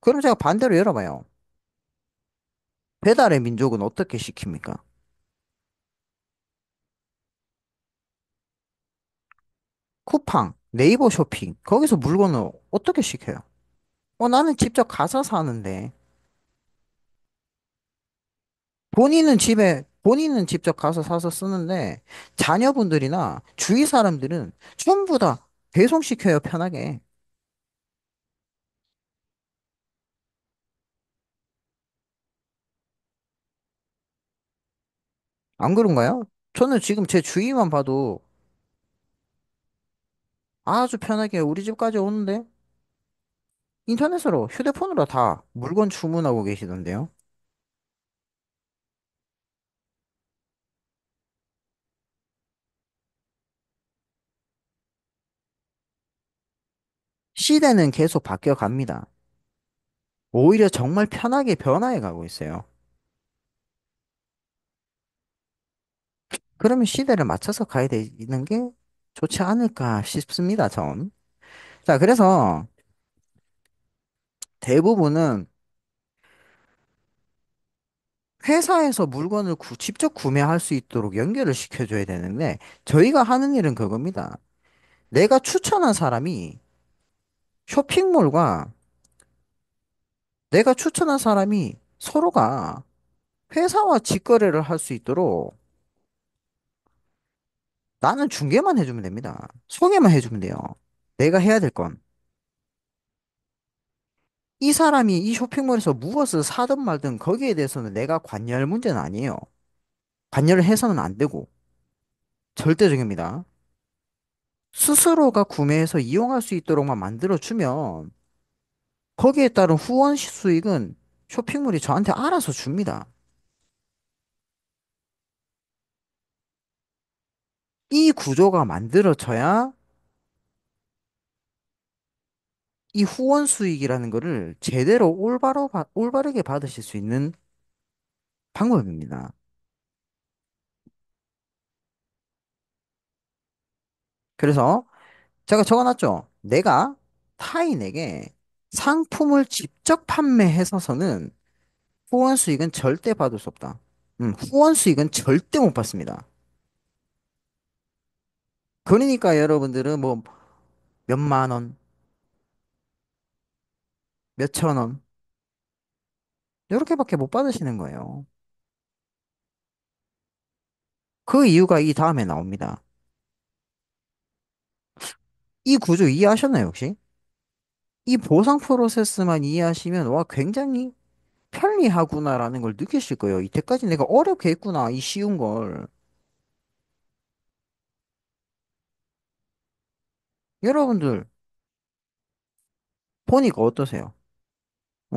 그럼 제가 반대로 열어봐요. 배달의 민족은 어떻게 시킵니까? 쿠팡, 네이버 쇼핑, 거기서 물건을 어떻게 시켜요? 나는 직접 가서 사는데, 본인은 직접 가서 사서 쓰는데, 자녀분들이나 주위 사람들은 전부 다 배송시켜요, 편하게. 안 그런가요? 저는 지금 제 주위만 봐도 아주 편하게 우리 집까지 오는데, 인터넷으로, 휴대폰으로 다 물건 주문하고 계시던데요. 시대는 계속 바뀌어 갑니다. 오히려 정말 편하게 변화해 가고 있어요. 그러면 시대를 맞춰서 가야 되는 게 좋지 않을까 싶습니다, 전. 자, 그래서 대부분은 회사에서 물건을 직접 구매할 수 있도록 연결을 시켜줘야 되는데, 저희가 하는 일은 그겁니다. 내가 추천한 사람이 쇼핑몰과 내가 추천한 사람이 서로가 회사와 직거래를 할 수 있도록 나는 중개만 해주면 됩니다. 소개만 해주면 돼요. 내가 해야 될 건. 이 사람이 이 쇼핑몰에서 무엇을 사든 말든 거기에 대해서는 내가 관여할 문제는 아니에요. 관여를 해서는 안 되고 절대적입니다. 스스로가 구매해서 이용할 수 있도록만 만들어주면 거기에 따른 후원 수익은 쇼핑몰이 저한테 알아서 줍니다. 이 구조가 만들어져야 이 후원 수익이라는 거를 제대로 올바르게 받으실 수 있는 방법입니다. 그래서 제가 적어놨죠. 내가 타인에게 상품을 직접 판매해서는 후원 수익은 절대 받을 수 없다. 후원 수익은 절대 못 받습니다. 그러니까 여러분들은 뭐 몇만 원, 몇천 원, 이렇게밖에 못 받으시는 거예요. 그 이유가 이 다음에 나옵니다. 이 구조 이해하셨나요, 혹시? 이 보상 프로세스만 이해하시면, 와, 굉장히 편리하구나라는 걸 느끼실 거예요. 이때까지 내가 어렵게 했구나, 이 쉬운 걸. 여러분들, 보니까 어떠세요?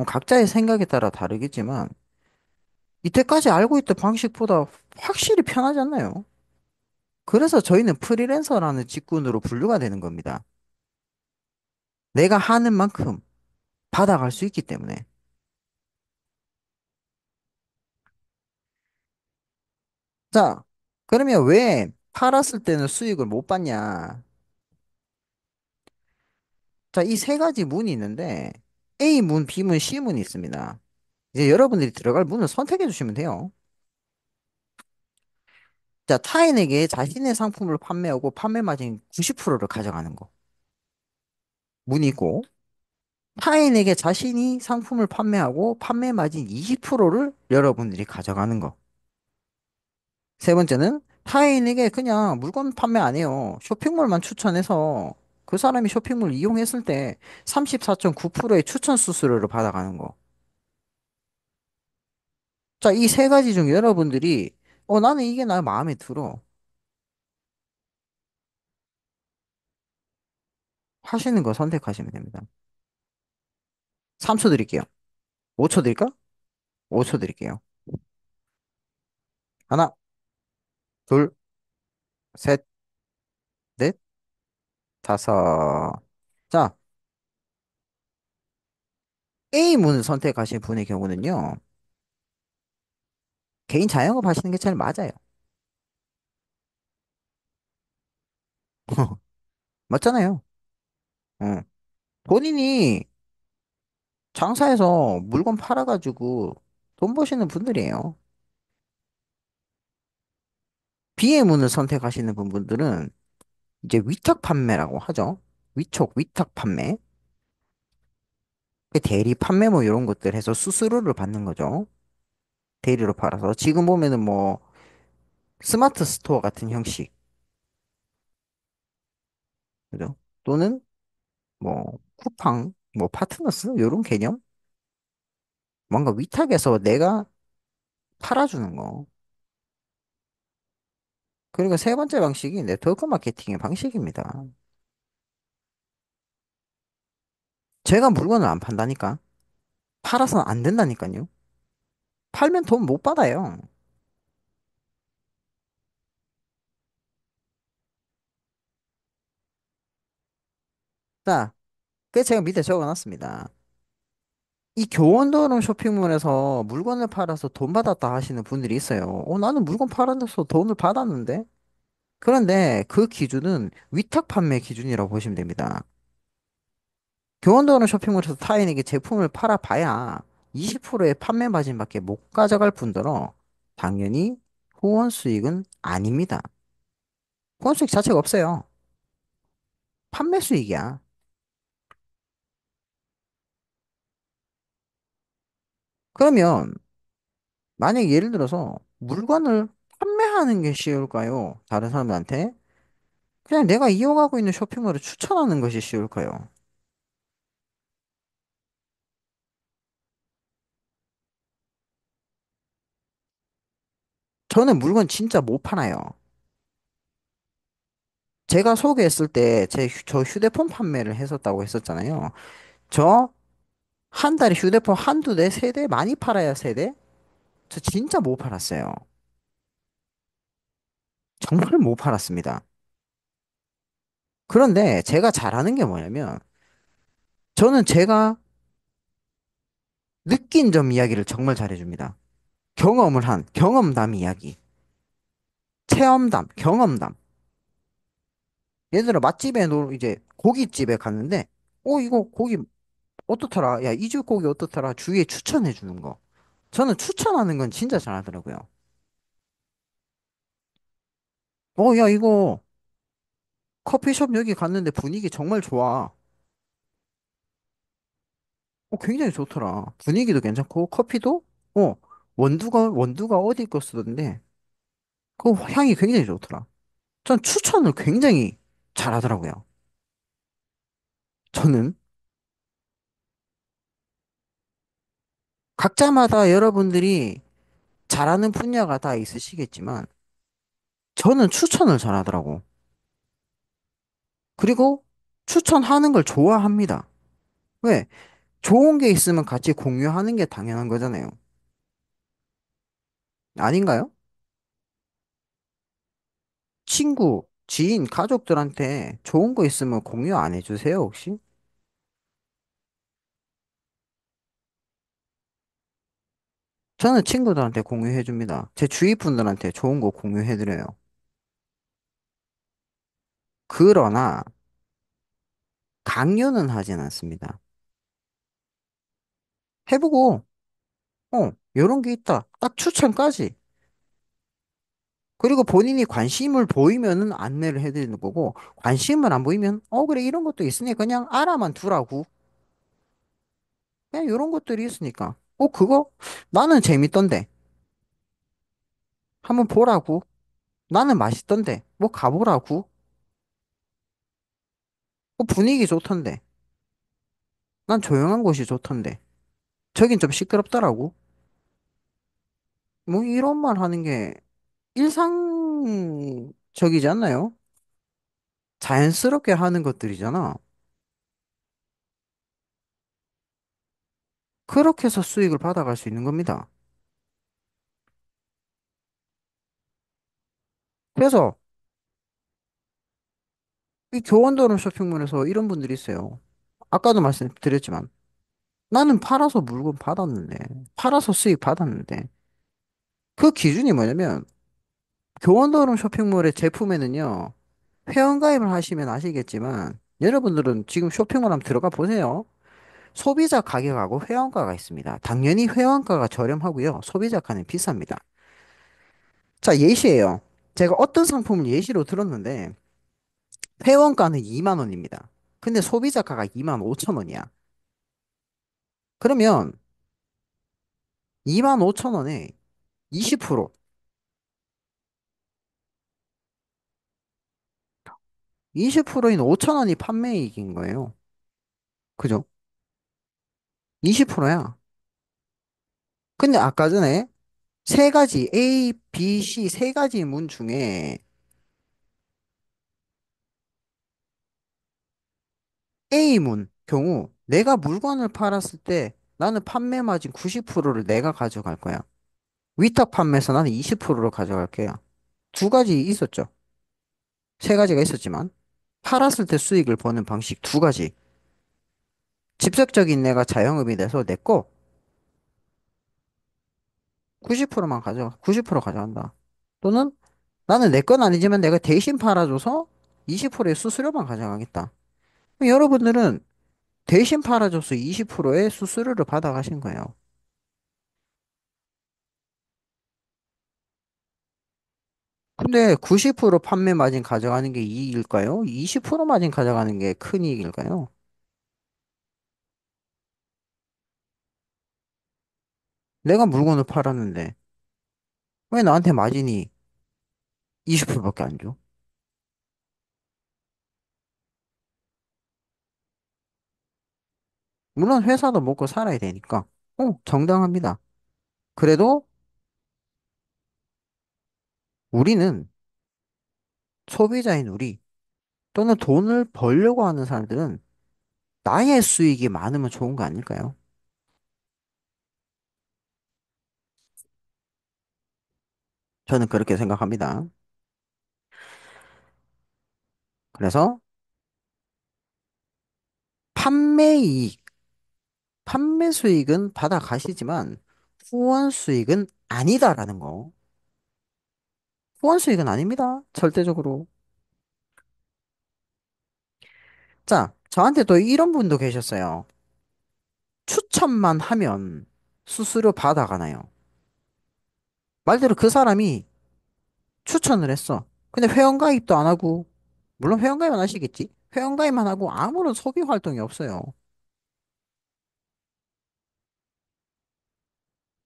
각자의 생각에 따라 다르겠지만, 이때까지 알고 있던 방식보다 확실히 편하지 않나요? 그래서 저희는 프리랜서라는 직군으로 분류가 되는 겁니다. 내가 하는 만큼 받아갈 수 있기 때문에. 자, 그러면 왜 팔았을 때는 수익을 못 받냐? 자, 이 세 가지 문이 있는데 A 문, B 문, C 문이 있습니다. 이제 여러분들이 들어갈 문을 선택해 주시면 돼요. 자, 타인에게 자신의 상품을 판매하고 판매 마진 90%를 가져가는 거. 문이 있고, 타인에게 자신이 상품을 판매하고 판매 마진 20%를 여러분들이 가져가는 거. 세 번째는 타인에게 그냥 물건 판매 안 해요. 쇼핑몰만 추천해서 그 사람이 쇼핑몰 이용했을 때 34.9%의 추천 수수료를 받아가는 거. 자, 이 세 가지 중 여러분들이 나는 이게 나 마음에 들어 하시는 거 선택하시면 됩니다. 3초 드릴게요. 5초 드릴까? 5초 드릴게요. 하나, 둘, 셋, 넷, 다섯. 자, A문을 선택하신 분의 경우는요, 개인 자영업 하시는 게 제일 맞아요. 맞잖아요. 어. 본인이 장사해서 물건 팔아가지고 돈 버시는 분들이에요. B의 문을 선택하시는 분들은 이제 위탁 판매라고 하죠. 위탁 판매. 그 대리 판매 뭐 이런 것들 해서 수수료를 받는 거죠. 대리로 팔아서. 지금 보면은 뭐 스마트 스토어 같은 형식. 그죠? 또는 뭐 쿠팡, 뭐 파트너스 이런 개념. 뭔가 위탁해서 내가 팔아주는 거. 그리고 세 번째 방식이 네트워크 마케팅의 방식입니다. 제가 물건을 안 판다니까. 팔아서는 안 된다니까요. 팔면 돈 못 받아요. 자, 그래서 제가 밑에 적어놨습니다. 이 교원도론 쇼핑몰에서 물건을 팔아서 돈 받았다 하시는 분들이 있어요. 나는 물건 팔아서 돈을 받았는데? 그런데 그 기준은 위탁 판매 기준이라고 보시면 됩니다. 교원도론 쇼핑몰에서 타인에게 제품을 팔아봐야 20%의 판매 마진밖에 못 가져갈 뿐더러 당연히 후원 수익은 아닙니다. 후원 수익 자체가 없어요. 판매 수익이야. 그러면 만약 예를 들어서 물건을 판매하는 게 쉬울까요? 다른 사람들한테? 그냥 내가 이용하고 있는 쇼핑몰을 추천하는 것이 쉬울까요? 저는 물건 진짜 못 팔아요. 제가 소개했을 때 저 휴대폰 판매를 했었다고 했었잖아요. 저 한 달에 휴대폰 한두 대, 세 대? 많이 팔아야 세 대? 저 진짜 못 팔았어요. 정말 못 팔았습니다. 그런데 제가 잘하는 게 뭐냐면 저는 제가 느낀 점 이야기를 정말 잘해줍니다. 경험담 이야기. 체험담, 경험담. 예를 들어 맛집에 이제 고깃집에 갔는데, 이거 고기 어떻더라? 야, 이 집 고기 어떻더라? 주위에 추천해 주는 거. 저는 추천하는 건 진짜 잘하더라고요. 야, 이거 커피숍 여기 갔는데 분위기 정말 좋아. 굉장히 좋더라. 분위기도 괜찮고, 커피도, 어, 원두가 어디 거 쓰던데, 그 향이 굉장히 좋더라. 전 추천을 굉장히 잘하더라고요. 저는 각자마다 여러분들이 잘하는 분야가 다 있으시겠지만, 저는 추천을 잘하더라고. 그리고 추천하는 걸 좋아합니다. 왜? 좋은 게 있으면 같이 공유하는 게 당연한 거잖아요. 아닌가요? 친구, 지인, 가족들한테 좋은 거 있으면 공유 안 해주세요, 혹시? 저는 친구들한테 공유해 줍니다. 제 주위 분들한테 좋은 거 공유해 드려요. 그러나 강요는 하진 않습니다. 해보고, 요런 게 있다. 딱 추천까지. 그리고 본인이 관심을 보이면은 안내를 해드리는 거고, 관심을 안 보이면, 그래, 이런 것도 있으니 그냥 알아만 두라고. 그냥 요런 것들이 있으니까. 그거? 나는 재밌던데. 한번 보라고. 나는 맛있던데. 뭐 가보라고. 분위기 좋던데. 난 조용한 곳이 좋던데. 저긴 좀 시끄럽더라고. 뭐 이런 말 하는 게 일상적이지 않나요? 자연스럽게 하는 것들이잖아. 그렇게 해서 수익을 받아갈 수 있는 겁니다. 그래서 이 교원도로 쇼핑몰에서 이런 분들이 있어요. 아까도 말씀드렸지만 나는 팔아서 물건 받았는데, 팔아서 수익 받았는데, 그 기준이 뭐냐면 교원도로 쇼핑몰의 제품에는요, 회원가입을 하시면 아시겠지만 여러분들은 지금 쇼핑몰 한번 들어가 보세요. 소비자 가격하고 회원가가 있습니다. 당연히 회원가가 저렴하고요. 소비자가는 비쌉니다. 자, 예시예요. 제가 어떤 상품을 예시로 들었는데 회원가는 2만 원입니다. 근데 소비자가가 2만 5천 원이야. 그러면 2만 5천 원에 20%, 20%인 5천 원이 판매이익인 거예요. 그죠? 20%야. 근데 아까 전에 세 가지 A, B, C 세 가지 문 중에 A문 경우 내가 물건을 팔았을 때 나는 판매 마진 90%를 내가 가져갈 거야. 위탁 판매에서 나는 20%를 가져갈게요. 두 가지 있었죠. 세 가지가 있었지만 팔았을 때 수익을 버는 방식 두 가지. 직접적인 내가 자영업이 돼서 내 거 90%만 가져가, 90% 가져간다. 또는 나는 내 건 아니지만 내가 대신 팔아줘서 20%의 수수료만 가져가겠다. 그럼 여러분들은 대신 팔아줘서 20%의 수수료를 받아가신 거예요. 근데 90% 판매 마진 가져가는 게 이익일까요? 20% 마진 가져가는 게 큰 이익일까요? 내가 물건을 팔았는데 왜 나한테 마진이 20%밖에 안 줘? 물론 회사도 먹고 살아야 되니까. 정당합니다. 그래도 우리는 소비자인 우리 또는 돈을 벌려고 하는 사람들은 나의 수익이 많으면 좋은 거 아닐까요? 저는 그렇게 생각합니다. 그래서 판매 이익, 판매 수익은 받아가시지만 후원 수익은 아니다라는 거. 후원 수익은 아닙니다. 절대적으로. 자, 저한테 또 이런 분도 계셨어요. 추천만 하면 수수료 받아가나요? 말대로 그 사람이 추천을 했어. 근데 회원가입도 안 하고, 물론 회원가입 안 하시겠지? 회원가입만 하고 아무런 소비 활동이 없어요.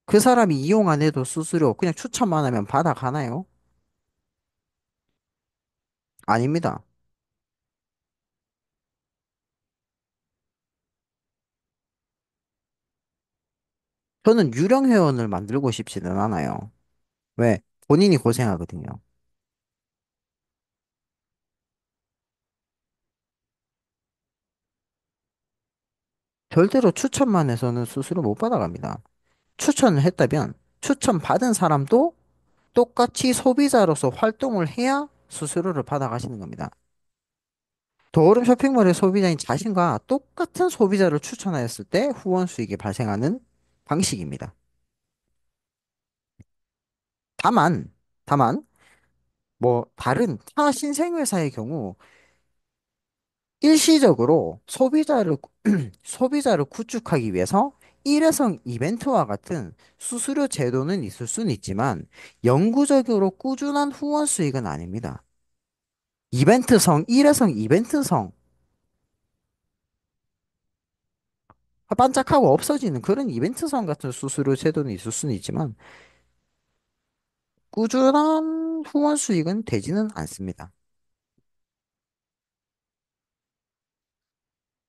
그 사람이 이용 안 해도 수수료 그냥 추천만 하면 받아가나요? 아닙니다. 저는 유령 회원을 만들고 싶지는 않아요. 왜? 본인이 고생하거든요. 절대로 추천만 해서는 수수료 못 받아갑니다. 추천을 했다면 추천 받은 사람도 똑같이 소비자로서 활동을 해야 수수료를 받아가시는 겁니다. 도어름 쇼핑몰의 소비자인 자신과 똑같은 소비자를 추천하였을 때 후원 수익이 발생하는 방식입니다. 다만, 다만, 뭐, 다른 타 신생회사의 경우, 일시적으로 소비자를 구축하기 위해서 일회성 이벤트와 같은 수수료 제도는 있을 수는 있지만, 영구적으로 꾸준한 후원 수익은 아닙니다. 일회성 이벤트성, 반짝하고 없어지는 그런 이벤트성 같은 수수료 제도는 있을 수는 있지만, 꾸준한 후원 수익은 되지는 않습니다.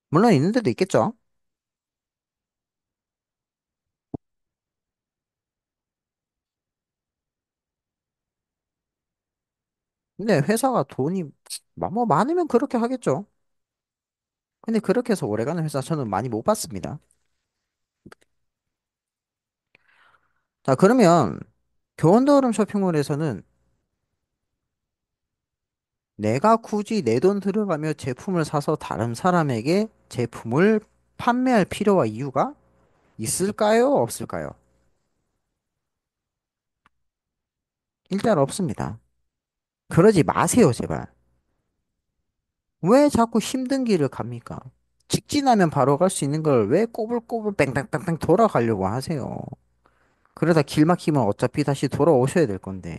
물론 있는 데도 있겠죠. 근데 회사가 돈이 뭐 많으면 그렇게 하겠죠. 근데 그렇게 해서 오래가는 회사 저는 많이 못 봤습니다. 자, 그러면 교원더름 쇼핑몰에서는 내가 굳이 내 돈 들어가며 제품을 사서 다른 사람에게 제품을 판매할 필요와 이유가 있을까요? 없을까요? 일단 없습니다. 그러지 마세요, 제발. 왜 자꾸 힘든 길을 갑니까? 직진하면 바로 갈 수 있는 걸 왜 꼬불꼬불 뺑뺑뺑뺑 돌아가려고 하세요? 그러다 길 막히면 어차피 다시 돌아오셔야 될 건데.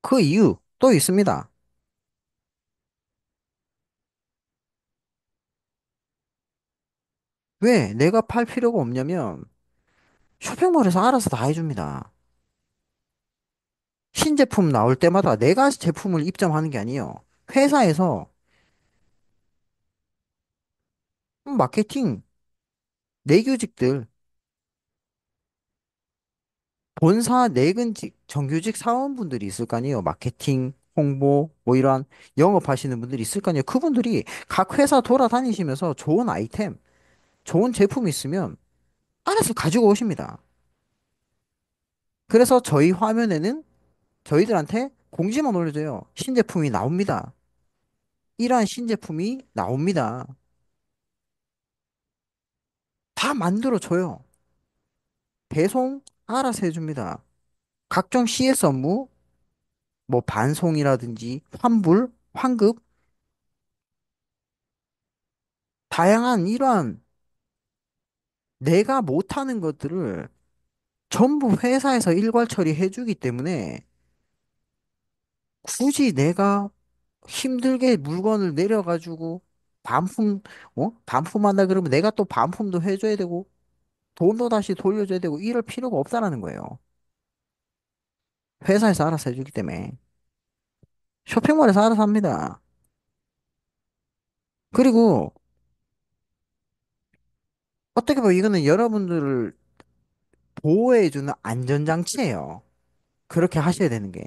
그 이유 또 있습니다. 왜 내가 팔 필요가 없냐면 쇼핑몰에서 알아서 다 해줍니다. 신제품 나올 때마다 내가 제품을 입점하는 게 아니에요. 회사에서 마케팅 내규직들 본사 내근직 정규직 사원분들이 있을 거 아니에요. 마케팅, 홍보, 뭐 이러한 영업하시는 분들이 있을 거 아니에요. 그분들이 각 회사 돌아다니시면서 좋은 아이템, 좋은 제품 있으면 알아서 가지고 오십니다. 그래서 저희 화면에는 저희들한테 공지만 올려줘요. 신제품이 나옵니다. 이러한 신제품이 나옵니다. 다 만들어줘요. 배송 알아서 해줍니다. 각종 CS 업무, 뭐 반송이라든지 환불, 환급, 다양한 이러한 내가 못하는 것들을 전부 회사에서 일괄 처리해주기 때문에 굳이 내가 힘들게 물건을 내려가지고 반품, 반품한다 그러면 내가 또 반품도 해줘야 되고 돈도 다시 돌려줘야 되고 이럴 필요가 없다라는 거예요. 회사에서 알아서 해주기 때문에. 쇼핑몰에서 알아서 합니다. 그리고 어떻게 보면 이거는 여러분들을 보호해주는 안전장치예요. 그렇게 하셔야 되는 게.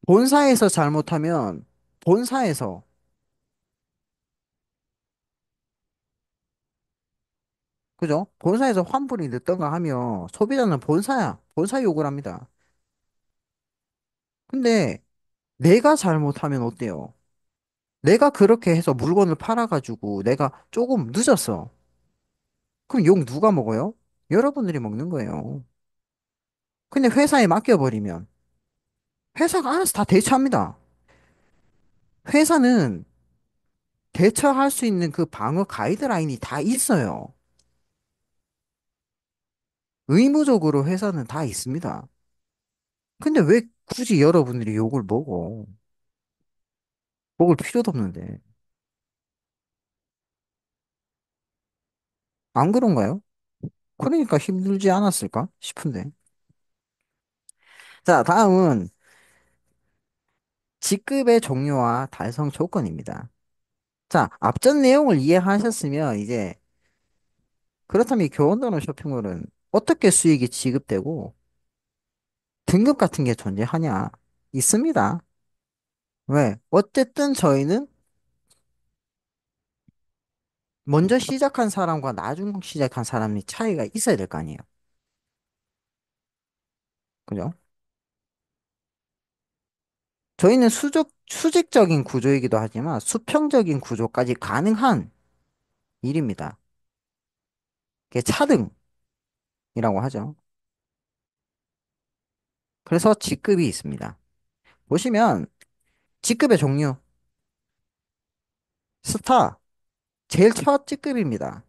본사에서 잘못하면 본사에서 그죠? 본사에서 환불이 늦던가 하면 소비자는 본사야. 본사 욕을 합니다. 근데 내가 잘못하면 어때요? 내가 그렇게 해서 물건을 팔아가지고 내가 조금 늦었어. 그럼 욕 누가 먹어요? 여러분들이 먹는 거예요. 근데 회사에 맡겨버리면 회사가 알아서 다 대처합니다. 회사는 대처할 수 있는 그 방어 가이드라인이 다 있어요. 의무적으로 회사는 다 있습니다. 근데 왜 굳이 여러분들이 욕을 먹어? 먹을 필요도 없는데. 안 그런가요? 그러니까 힘들지 않았을까 싶은데. 자, 다음은 직급의 종류와 달성 조건입니다. 자, 앞전 내용을 이해하셨으면 이제 그렇다면 이 교원단원 쇼핑몰은 어떻게 수익이 지급되고 등급 같은 게 존재하냐? 있습니다. 왜? 어쨌든 저희는 먼저 시작한 사람과 나중 시작한 사람이 차이가 있어야 될 거 아니에요. 그죠? 저희는 수직적인 구조이기도 하지만 수평적인 구조까지 가능한 일입니다. 그게 차등이라고 하죠. 그래서 직급이 있습니다. 보시면 직급의 종류, 스타, 제일 첫 직급입니다.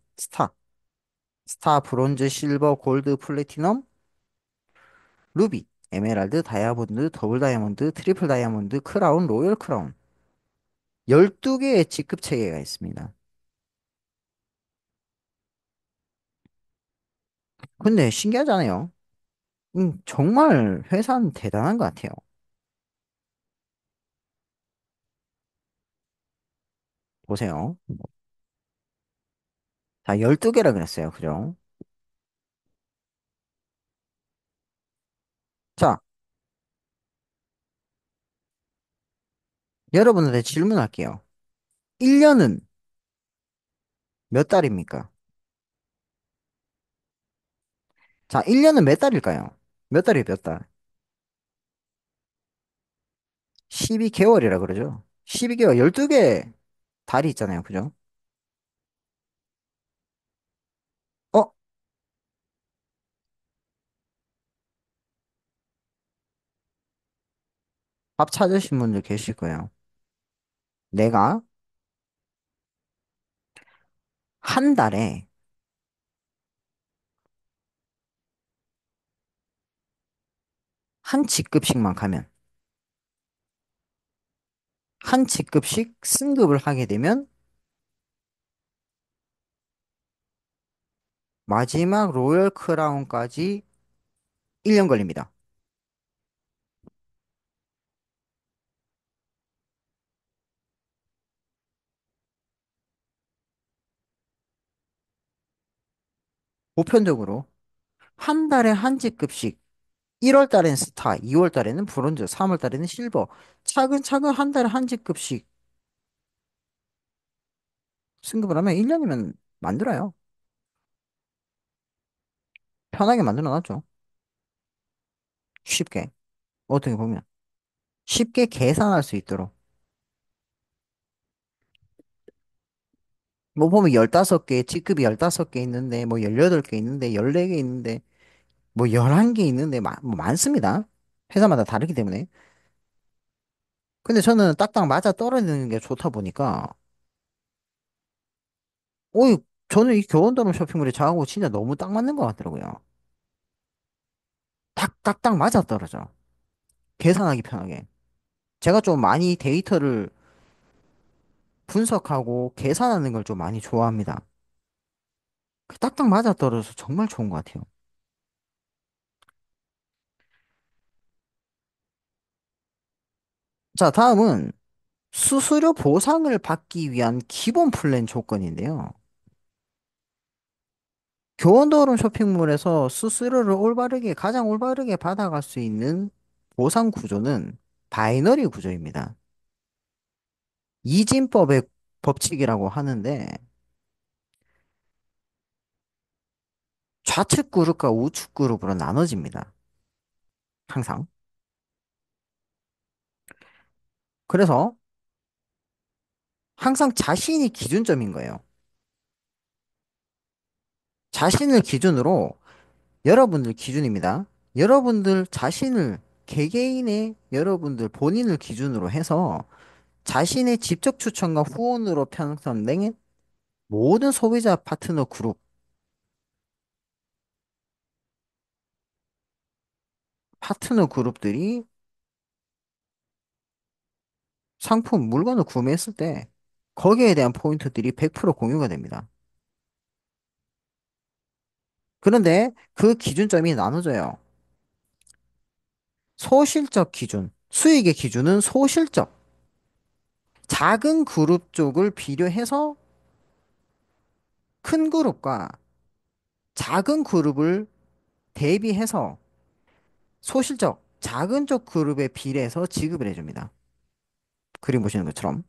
스타, 브론즈, 실버, 골드, 플래티넘, 루비, 에메랄드, 다이아몬드, 더블 다이아몬드, 트리플 다이아몬드, 크라운, 로열 크라운. 12개의 직급 체계가 있습니다. 근데 신기하잖아요. 정말 회사는 대단한 것 같아요. 보세요. 자, 12개라 그랬어요. 그죠? 자, 여러분한테 질문할게요. 1년은 몇 달입니까? 자, 1년은 몇 달일까요? 몇 달이 몇 달? 12개월이라 그러죠. 12개월, 12개 달이 있잖아요. 그죠? 어? 밥 찾으신 분들 계실 거예요. 내가 한 달에 한 직급씩만 가면, 한 직급씩 승급을 하게 되면 마지막 로열 크라운까지 1년 걸립니다. 보편적으로 한 달에 한 직급씩 1월 달엔 스타, 2월 달에는 브론즈, 3월 달에는 실버. 차근차근 한 달에 한 직급씩 승급을 하면 1년이면 만들어요. 편하게 만들어 놨죠. 쉽게. 어떻게 보면. 쉽게 계산할 수 있도록. 뭐 보면 15개, 직급이 15개 있는데, 뭐 18개 있는데, 14개 있는데, 뭐 11개 있는데, 뭐 많습니다. 회사마다 다르기 때문에. 근데 저는 딱딱 맞아 떨어지는 게 좋다 보니까, 어이, 저는 이 교원더럼 쇼핑몰이 저하고 진짜 너무 딱 맞는 것 같더라고요. 딱딱딱 맞아 떨어져. 계산하기 편하게. 제가 좀 많이 데이터를 분석하고 계산하는 걸 좀 많이 좋아합니다. 딱딱 맞아 떨어져서 정말 좋은 것 같아요. 자, 다음은 수수료 보상을 받기 위한 기본 플랜 조건인데요. 교원도론 쇼핑몰에서 수수료를 가장 올바르게 받아갈 수 있는 보상 구조는 바이너리 구조입니다. 이진법의 법칙이라고 하는데 좌측 그룹과 우측 그룹으로 나눠집니다. 항상. 그래서 항상 자신이 기준점인 거예요. 자신을 기준으로 여러분들 기준입니다. 여러분들 자신을 개개인의 여러분들 본인을 기준으로 해서 자신의 직접 추천과 후원으로 편성된 모든 소비자 파트너 그룹, 파트너 그룹들이 상품, 물건을 구매했을 때 거기에 대한 포인트들이 100% 공유가 됩니다. 그런데 그 기준점이 나눠져요. 소실적 기준, 수익의 기준은 소실적. 작은 그룹 쪽을 비교해서 큰 그룹과 작은 그룹을 대비해서 소실적, 작은 쪽 그룹에 비례해서 지급을 해줍니다. 그림 보시는 것처럼.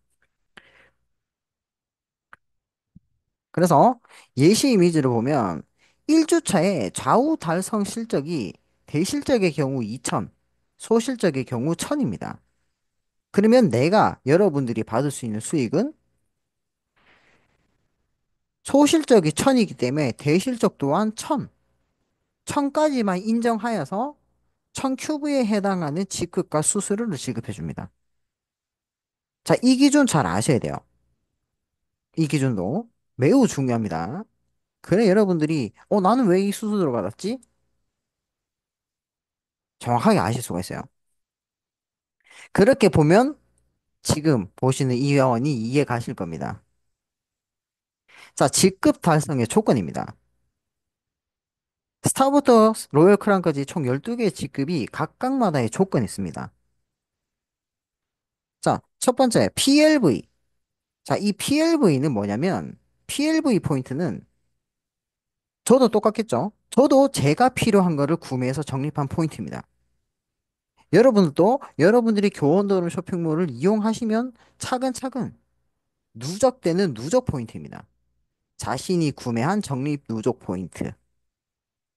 그래서 예시 이미지를 보면 1주차에 좌우 달성 실적이 대실적의 경우 2000, 소실적의 경우 1000입니다. 그러면 내가 여러분들이 받을 수 있는 수익은 소실적이 1000이기 때문에 대실적 또한 1000. 1000까지만 인정하여서 1000큐브에 해당하는 지급과 수수료를 지급해 줍니다. 자, 이 기준 잘 아셔야 돼요. 이 기준도 매우 중요합니다. 그래 여러분들이 나는 왜 이 수수료를 받았지? 정확하게 아실 수가 있어요. 그렇게 보면 지금 보시는 이 회원이 이해 가실 겁니다. 자, 직급 달성의 조건입니다. 스타부터 로열 크라운까지 총 12개의 직급이 각각마다의 조건이 있습니다. 자, 첫 번째, PLV. 자, 이 PLV는 뭐냐면, PLV 포인트는 저도 똑같겠죠? 저도 제가 필요한 거를 구매해서 적립한 포인트입니다. 여러분도 여러분들이 교원도로 쇼핑몰을 이용하시면 차근차근 누적되는 누적 포인트입니다. 자신이 구매한 적립 누적 포인트.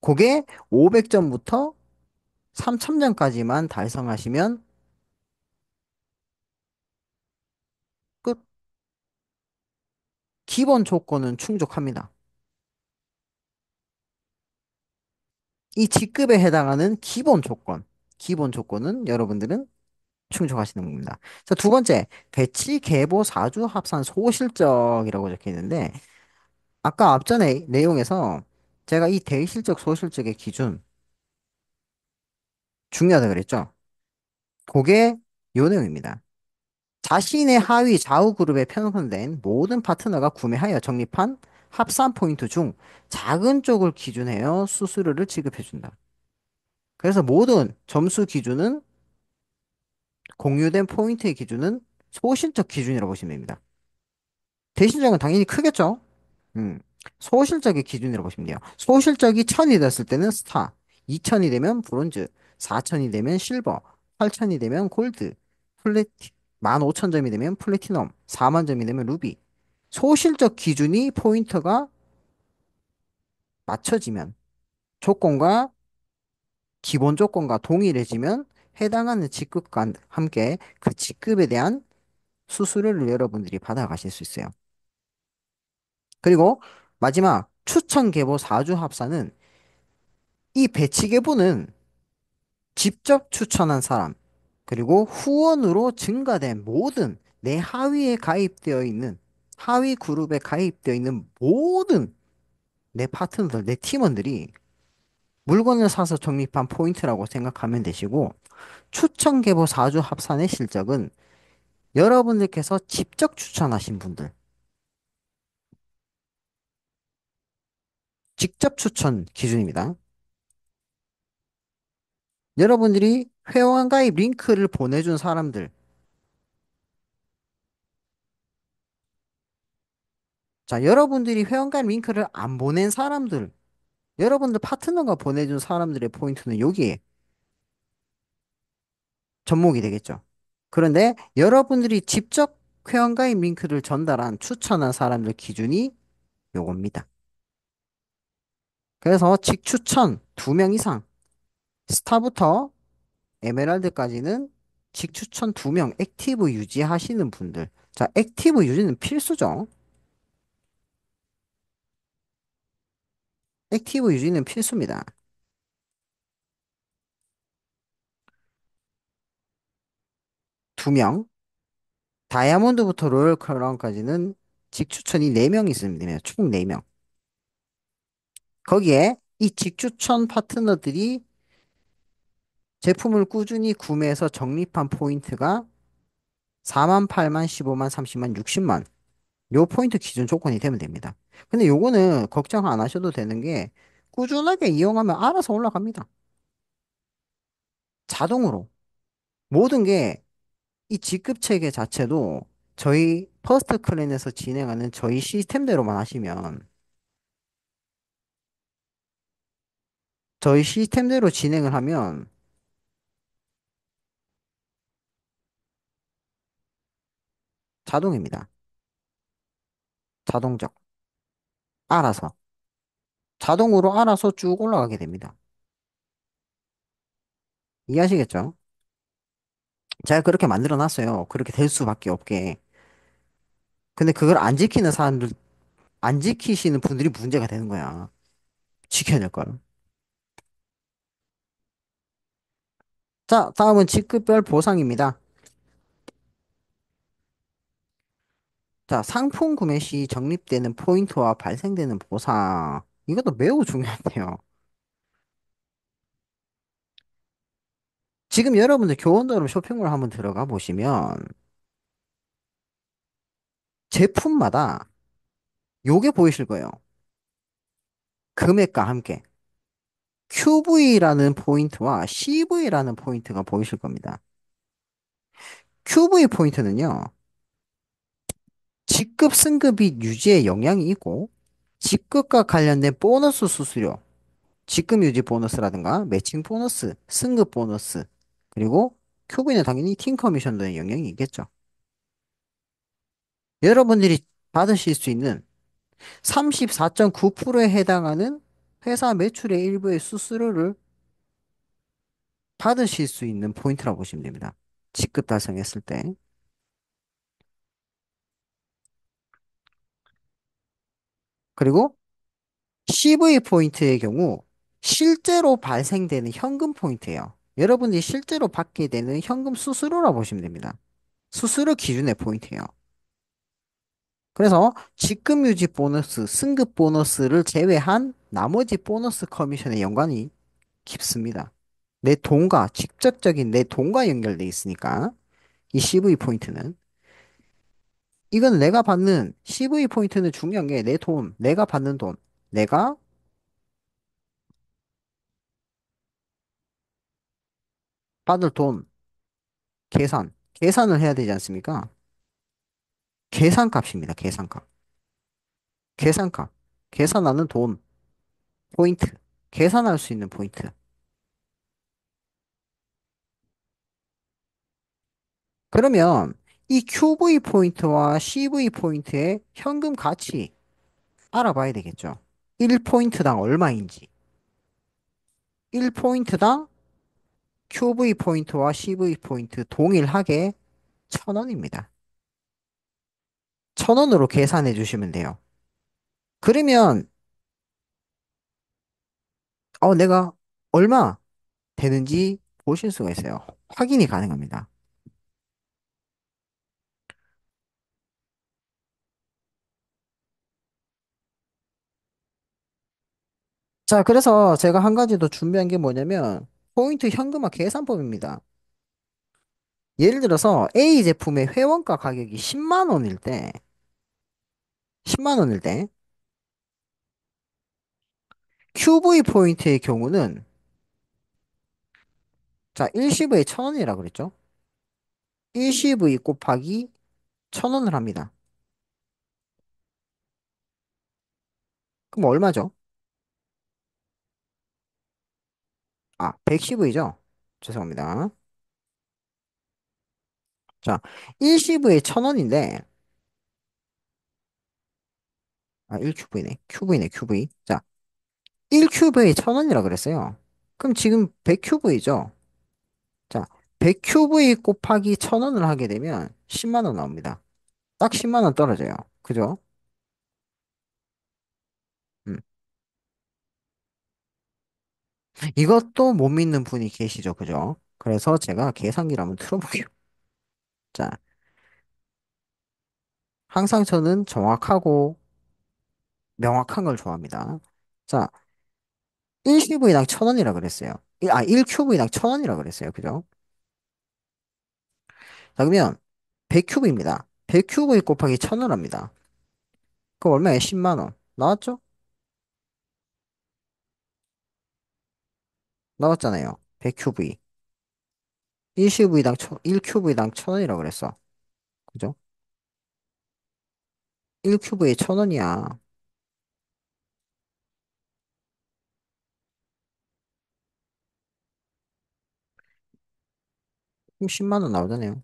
그게 500점부터 3000점까지만 달성하시면 끝. 기본 조건은 충족합니다. 이 직급에 해당하는 기본 조건은 여러분들은 충족하시는 겁니다. 자, 두 번째, 배치, 계보, 사주, 합산, 소실적이라고 적혀 있는데, 아까 앞전에 내용에서 제가 이 대실적, 소실적의 기준 중요하다 그랬죠? 그게 요 내용입니다. 자신의 하위 좌우 그룹에 편성된 모든 파트너가 구매하여 적립한 합산 포인트 중 작은 쪽을 기준하여 수수료를 지급해준다. 그래서 모든 점수 기준은 공유된 포인트의 기준은 소실적 기준이라고 보시면 됩니다. 대실적은 당연히 크겠죠? 음. 소실적의 기준이라고 보시면 돼요. 소실적이 1000이 됐을 때는 스타, 2000이 되면 브론즈, 4000이 되면 실버, 8000이 되면 골드, 플래티, 15000점이 되면 플래티넘, 4만점이 되면 루비. 소실적 기준이 포인트가 맞춰지면 조건과 기본 조건과 동일해지면 해당하는 직급과 함께 그 직급에 대한 수수료를 여러분들이 받아가실 수 있어요. 그리고 마지막 추천 계보 4주 합사는 이 배치 계보는 직접 추천한 사람 그리고 후원으로 증가된 모든 내 하위에 가입되어 있는 하위 그룹에 가입되어 있는 모든 내 파트너들, 내 팀원들이 물건을 사서 적립한 포인트라고 생각하면 되시고 추천 계보 4주 합산의 실적은 여러분들께서 직접 추천하신 분들, 직접 추천 기준입니다. 여러분들이 회원 가입 링크를 보내준 사람들, 자, 여러분들이 회원 가입 링크를 안 보낸 사람들, 여러분들 파트너가 보내준 사람들의 포인트는 여기에 접목이 되겠죠. 그런데 여러분들이 직접 회원 가입 링크를 전달한 추천한 사람들 기준이 요겁니다. 그래서 직추천 2명 이상, 스타부터 에메랄드까지는 직추천 2명 액티브 유지하시는 분들. 자, 액티브 유지는 필수죠. 액티브 유지는 필수입니다. 2명. 다이아몬드부터 로열 크라운까지는 직추천이 4명 있습니다. 총 4명. 거기에 이 직추천 파트너들이 제품을 꾸준히 구매해서 적립한 포인트가 4만, 8만, 15만, 30만, 60만. 요 포인트 기준 조건이 되면 됩니다. 근데 요거는 걱정 안 하셔도 되는 게 꾸준하게 이용하면 알아서 올라갑니다. 자동으로. 모든 게 이 직급 체계 자체도 저희 퍼스트 클랜에서 진행하는 저희 시스템대로만 하시면 저희 시스템대로 진행을 하면 자동입니다. 자동적. 알아서. 자동으로 알아서 쭉 올라가게 됩니다. 이해하시겠죠? 제가 그렇게 만들어 놨어요. 그렇게 될 수밖에 없게. 근데 그걸 안 지키는 사람들, 안 지키시는 분들이 문제가 되는 거야. 지켜야 될 걸. 자, 다음은 직급별 보상입니다. 자, 상품 구매 시 적립되는 포인트와 발생되는 보상. 이것도 매우 중요한데요. 지금 여러분들 교원더럼 쇼핑몰 한번 들어가 보시면 제품마다 요게 보이실 거예요. 금액과 함께. QV라는 포인트와 CV라는 포인트가 보이실 겁니다. QV 포인트는요, 직급 승급 및 유지에 영향이 있고, 직급과 관련된 보너스 수수료, 직급 유지 보너스라든가 매칭 보너스, 승급 보너스, 그리고 QV는 당연히 팀 커미션도의 영향이 있겠죠. 여러분들이 받으실 수 있는 34.9%에 해당하는 회사 매출의 일부의 수수료를 받으실 수 있는 포인트라고 보시면 됩니다. 직급 달성했을 때. 그리고 CV 포인트의 경우 실제로 발생되는 현금 포인트예요. 여러분이 실제로 받게 되는 현금 수수료라고 보시면 됩니다. 수수료 기준의 포인트예요. 그래서 직급 유지 보너스, 승급 보너스를 제외한 나머지 보너스 커미션의 연관이 깊습니다. 내 돈과 직접적인 내 돈과 연결돼 있으니까 이 CV 포인트는 이건 내가 받는 CV 포인트는 중요한 게 내 돈, 내가 받는 돈, 내가 받을 돈 계산을 해야 되지 않습니까? 계산값입니다. 계산값. 계산값. 계산하는 돈, 포인트. 계산할 수 있는 포인트. 그러면 이 QV 포인트와 CV 포인트의 현금 가치 알아봐야 되겠죠. 1포인트당 얼마인지. 1포인트당 QV 포인트와 CV 포인트 동일하게 1,000원입니다. 1,000원으로 계산해 주시면 돼요. 그러면, 내가 얼마 되는지 보실 수가 있어요. 확인이 가능합니다. 자, 그래서 제가 한 가지 더 준비한 게 뭐냐면, 포인트 현금화 계산법입니다. 예를 들어서 A 제품의 회원가 가격이 10만 원일 때, 10만 원일 때, QV 포인트의 경우는, 자, 1CV에 1,000원이라 그랬죠? 1CV 곱하기 1,000원을 합니다. 그럼 얼마죠? 아, 100CV죠? 죄송합니다. 자, 1CV에 1,000원인데, 1큐브이네. 큐브이네, 큐브이. 자, 1큐브에 1,000원이라 그랬어요. 그럼 지금 100큐브이죠? 자, 100큐브이 곱하기 1,000원을 하게 되면 10만 원 나옵니다. 딱 10만 원 떨어져요. 그죠? 음. 이것도 못 믿는 분이 계시죠. 그죠? 그래서 제가 계산기를 한번 틀어볼게요. 자, 항상 저는 정확하고 명확한 걸 좋아합니다. 자, 1큐브이당 1,000원이라 그랬어요. 1큐브이당 1,000원이라 그랬어요. 그죠? 자, 그러면 100큐브입니다. 100큐브이 곱하기 1,000원 합니다. 그럼 얼마에 10만 원. 나왔죠? 나왔잖아요. 100큐브이. 1큐브이당 1,000원이라고 그랬어. 그죠? 1큐브에 1,000원이야. 그럼 10만 원 나오잖아요.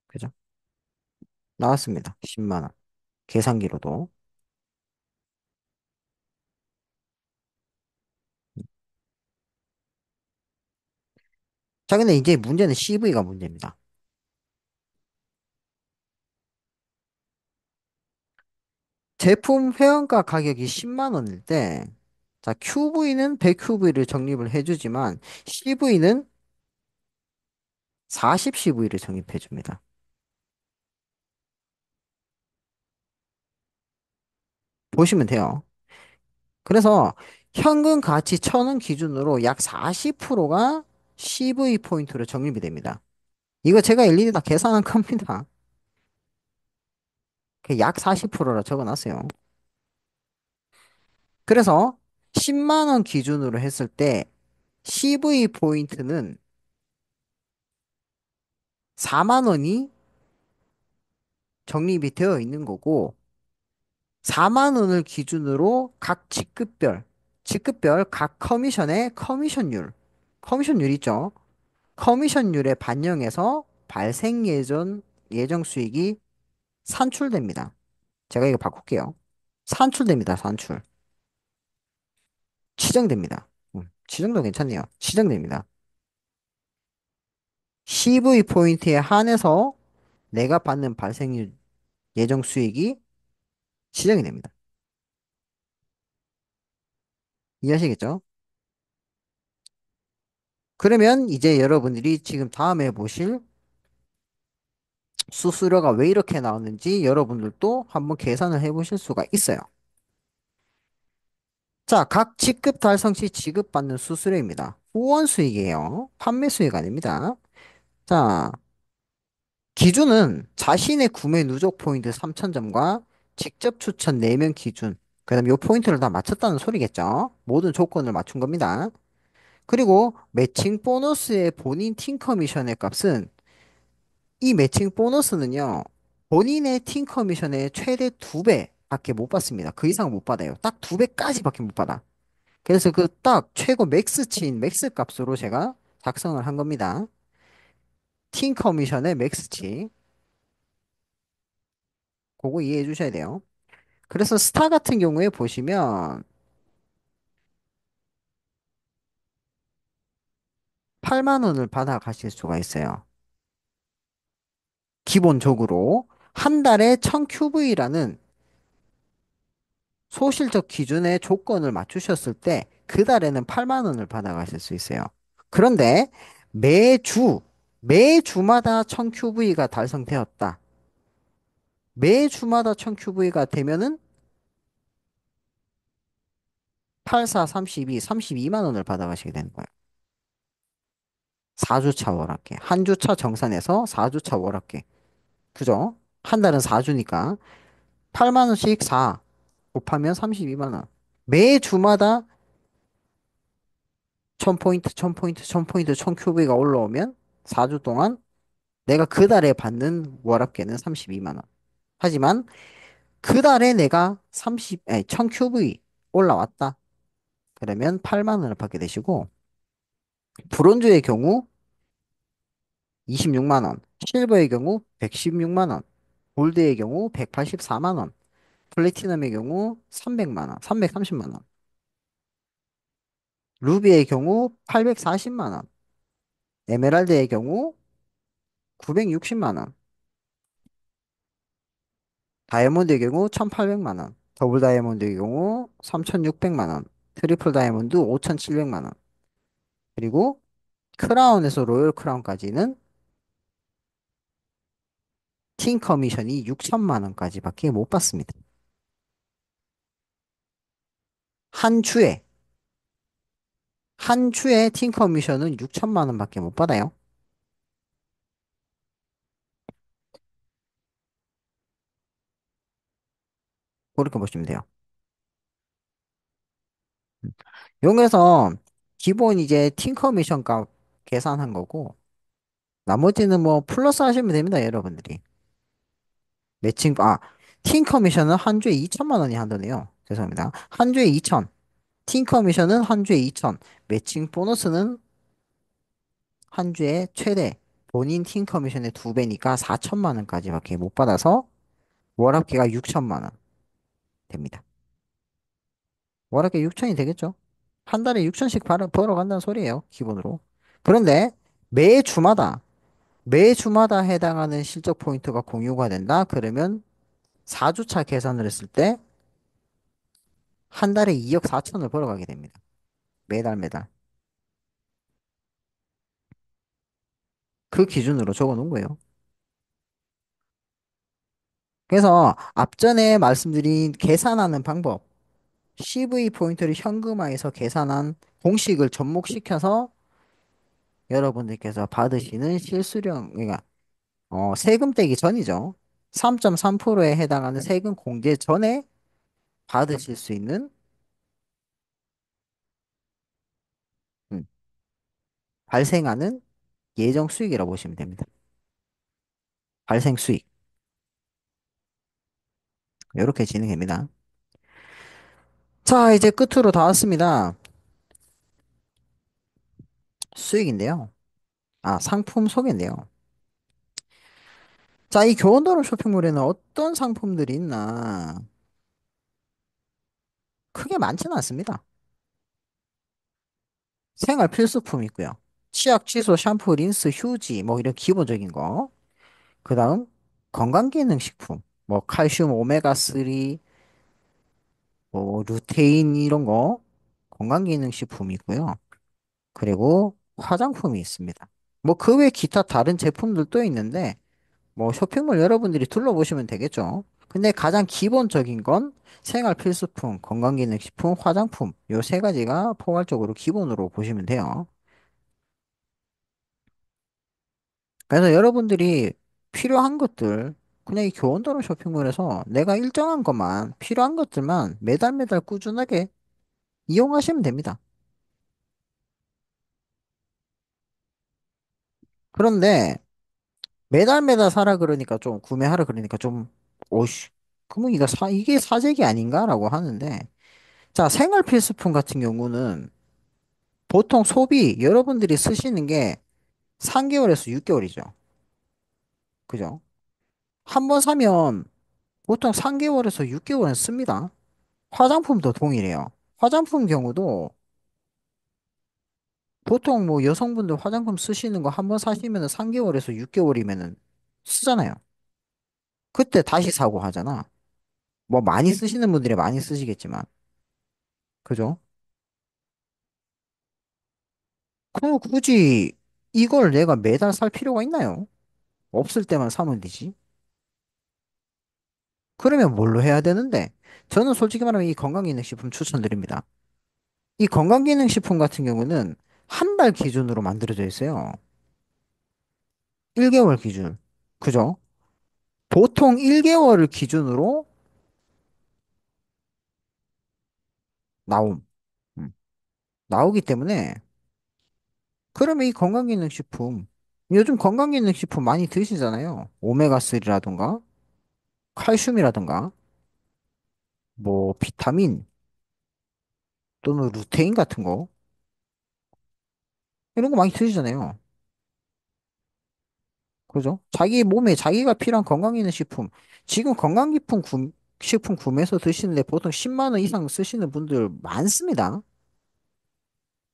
그죠? 나왔습니다. 10만 원. 계산기로도. 자, 근데 이제 문제는 CV가 문제입니다. 제품 회원가 가격이 10만 원일 때, 자, QV는 100QV를 적립을 해주지만, CV는 40CV를 적립해줍니다. 보시면 돼요. 그래서 현금 가치 1,000원 기준으로 약 40%가 CV 포인트로 적립이 됩니다. 이거 제가 일일이 다 계산한 겁니다. 약 40%라 적어놨어요. 그래서 10만 원 기준으로 했을 때 CV 포인트는 4만 원이 적립이 되어 있는 거고 4만 원을 기준으로 각 직급별 각 커미션의 커미션율 있죠? 커미션율에 반영해서 발생 예정 수익이 산출됩니다. 제가 이거 바꿀게요. 산출됩니다. 산출. 치정됩니다. 치정도 괜찮네요. 치정됩니다. CV 포인트에 한해서 내가 받는 발생 예정 수익이 지정이 됩니다. 이해하시겠죠? 그러면 이제 여러분들이 지금 다음에 보실 수수료가 왜 이렇게 나오는지 여러분들도 한번 계산을 해 보실 수가 있어요. 자, 각 직급 달성 시 지급받는 수수료입니다. 후원 수익이에요. 판매 수익 아닙니다. 자, 기준은 자신의 구매 누적 포인트 3,000점과 직접 추천 4명 기준. 그다음 요 포인트를 다 맞췄다는 소리겠죠. 모든 조건을 맞춘 겁니다. 그리고 매칭 보너스의 본인 팀 커미션의 값은 이 매칭 보너스는요. 본인의 팀 커미션의 최대 2배밖에 못 받습니다. 그 이상 못 받아요. 딱 2배까지밖에 못 받아. 그래서 그 딱 최고 맥스치인 맥스 값으로 제가 작성을 한 겁니다. 팀 커미션의 맥스치. 그거 이해해 주셔야 돼요. 그래서 스타 같은 경우에 보시면 8만 원을 받아 가실 수가 있어요. 기본적으로 한 달에 1000QV라는 소실적 기준의 조건을 맞추셨을 때 그 달에는 8만 원을 받아 가실 수 있어요. 그런데 매주 매주마다 1000QV가 달성되었다. 매주마다 1000QV가 되면은 8, 4, 32, 32만 원을 받아 가시게 되는 거예요. 4주차 월합계. 한 주차 정산해서 4주차 월합계. 그죠? 한 달은 4주니까 8만 원씩 4 곱하면 32만 원. 매 주마다 1000포인트, 1000포인트, 1000포인트, 1000큐브가 올라오면 4주 동안 내가 그 달에 받는 월합계는 32만 원. 하지만 그 달에 내가 1000큐브 올라왔다. 그러면 8만 원을 받게 되시고 브론즈의 경우 26만 원, 실버의 경우 116만 원, 골드의 경우 184만 원, 플래티넘의 경우 300만 원, 330만 원, 루비의 경우 840만 원, 에메랄드의 경우 960만 원, 다이아몬드의 경우 1800만 원, 더블 다이아몬드의 경우 3600만 원, 트리플 다이아몬드 5700만 원, 그리고 크라운에서 로열 크라운까지는 팀 커미션이 6천만 원까지밖에 못 받습니다. 한 주에, 한 주에 팀 커미션은 6천만 원밖에 못 받아요. 그렇게 보시면 돼요. 여기서 기본 이제 팀 커미션 값 계산한 거고, 나머지는 뭐 플러스 하시면 됩니다, 여러분들이. 팀 커미션은 한 주에 2천만 원이 한다네요. 죄송합니다. 한 주에 2천. 팀 커미션은 한 주에 2천. 매칭 보너스는 한 주에 최대 본인 팀 커미션의 2배니까 4천만 원까지밖에 못 받아서 월합계가 6천만 원 됩니다. 월합계 6천이 되겠죠? 한 달에 6천씩 벌어간다는 소리예요, 기본으로. 그런데 매주마다, 매주마다 해당하는 실적 포인트가 공유가 된다? 그러면 4주차 계산을 했을 때 한 달에 2억 4천을 벌어가게 됩니다. 매달 매달. 그 기준으로 적어 놓은 거예요. 그래서 앞전에 말씀드린 계산하는 방법, CV 포인트를 현금화해서 계산한 공식을 접목시켜서 여러분들께서 받으시는 실수령, 그러니까 세금 떼기 전이죠. 3.3%에 해당하는 세금 공제 전에 받으실 수 있는 음, 발생하는 예정 수익이라고 보시면 됩니다. 발생 수익. 이렇게 진행됩니다. 자, 이제 끝으로 다 왔습니다. 수익인데요. 아, 상품 소개인데요. 자, 이 교원도로 쇼핑몰에는 어떤 상품들이 있나? 크게 많지는 않습니다. 생활 필수품 있고요. 치약, 칫솔, 샴푸, 린스, 휴지, 뭐 이런 기본적인 거. 그 다음, 건강기능식품. 뭐 칼슘, 오메가3, 뭐 루테인 이런 거. 건강기능식품이고요. 그리고 화장품이 있습니다. 뭐 그 외 기타 다른 제품들도 있는데 뭐 쇼핑몰 여러분들이 둘러보시면 되겠죠. 근데 가장 기본적인 건 생활 필수품, 건강기능식품, 화장품 요 세 가지가 포괄적으로 기본으로 보시면 돼요. 그래서 여러분들이 필요한 것들 그냥 이 교원도로 쇼핑몰에서 내가 일정한 것만 필요한 것들만 매달 매달 꾸준하게 이용하시면 됩니다. 그런데 매달 매달 사라 그러니까 좀 구매하라 그러니까 좀 오씨 그러면 이게 사재기 아닌가라고 하는데 자 생활 필수품 같은 경우는 보통 소비 여러분들이 쓰시는 게 3개월에서 6개월이죠. 그죠? 한 번 사면 보통 3개월에서 6개월은 씁니다. 화장품도 동일해요. 화장품 경우도 보통 뭐 여성분들 화장품 쓰시는 거 한 번 사시면 3개월에서 6개월이면은 쓰잖아요. 그때 다시 사고 하잖아. 뭐 많이 쓰시는 분들이 많이 쓰시겠지만. 그죠? 그럼 굳이 이걸 내가 매달 살 필요가 있나요? 없을 때만 사면 되지. 그러면 뭘로 해야 되는데? 저는 솔직히 말하면 이 건강기능식품 추천드립니다. 이 건강기능식품 같은 경우는 한 달 기준으로 만들어져 있어요. 1개월 기준. 그죠? 보통 1개월을 기준으로 나옴. 음, 나오기 때문에 그러면 이 건강기능식품 요즘 건강기능식품 많이 드시잖아요. 오메가3라던가 칼슘이라던가 뭐 비타민 또는 루테인 같은 거 이런 거 많이 드시잖아요. 그죠? 자기 몸에 자기가 필요한 건강기능식품 지금 식품 구매해서 드시는데 보통 10만 원 이상 쓰시는 분들 많습니다.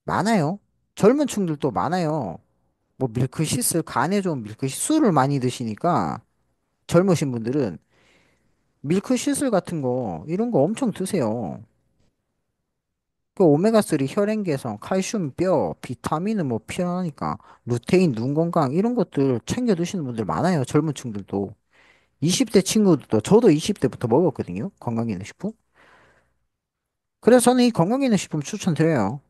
많아요. 젊은 층들도 많아요. 뭐 밀크시슬 간에 좋은 밀크시슬을 많이 드시니까 젊으신 분들은 밀크시슬 같은 거 이런 거 엄청 드세요. 그 오메가3 혈행 개선, 칼슘 뼈, 비타민은 뭐 필요하니까 루테인 눈 건강 이런 것들 챙겨 드시는 분들 많아요. 젊은 층들도. 20대 친구들도 저도 20대부터 먹었거든요. 건강기능식품. 그래서 저는 이 건강기능식품 추천드려요.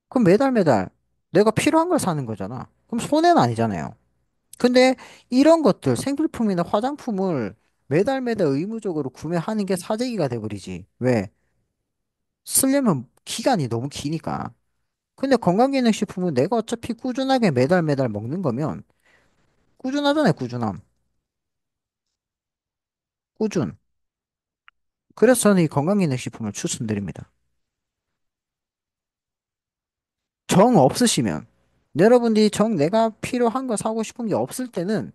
그럼 매달 매달 내가 필요한 걸 사는 거잖아. 그럼 손해는 아니잖아요. 근데 이런 것들 생필품이나 화장품을 매달 매달 의무적으로 구매하는 게 사재기가 돼버리지. 왜? 쓰려면 기간이 너무 기니까. 근데 건강기능식품은 내가 어차피 꾸준하게 매달 매달 먹는 거면 꾸준하잖아요, 꾸준함. 꾸준. 그래서 저는 이 건강기능식품을 추천드립니다. 정 없으시면, 여러분들이 정 내가 필요한 거 사고 싶은 게 없을 때는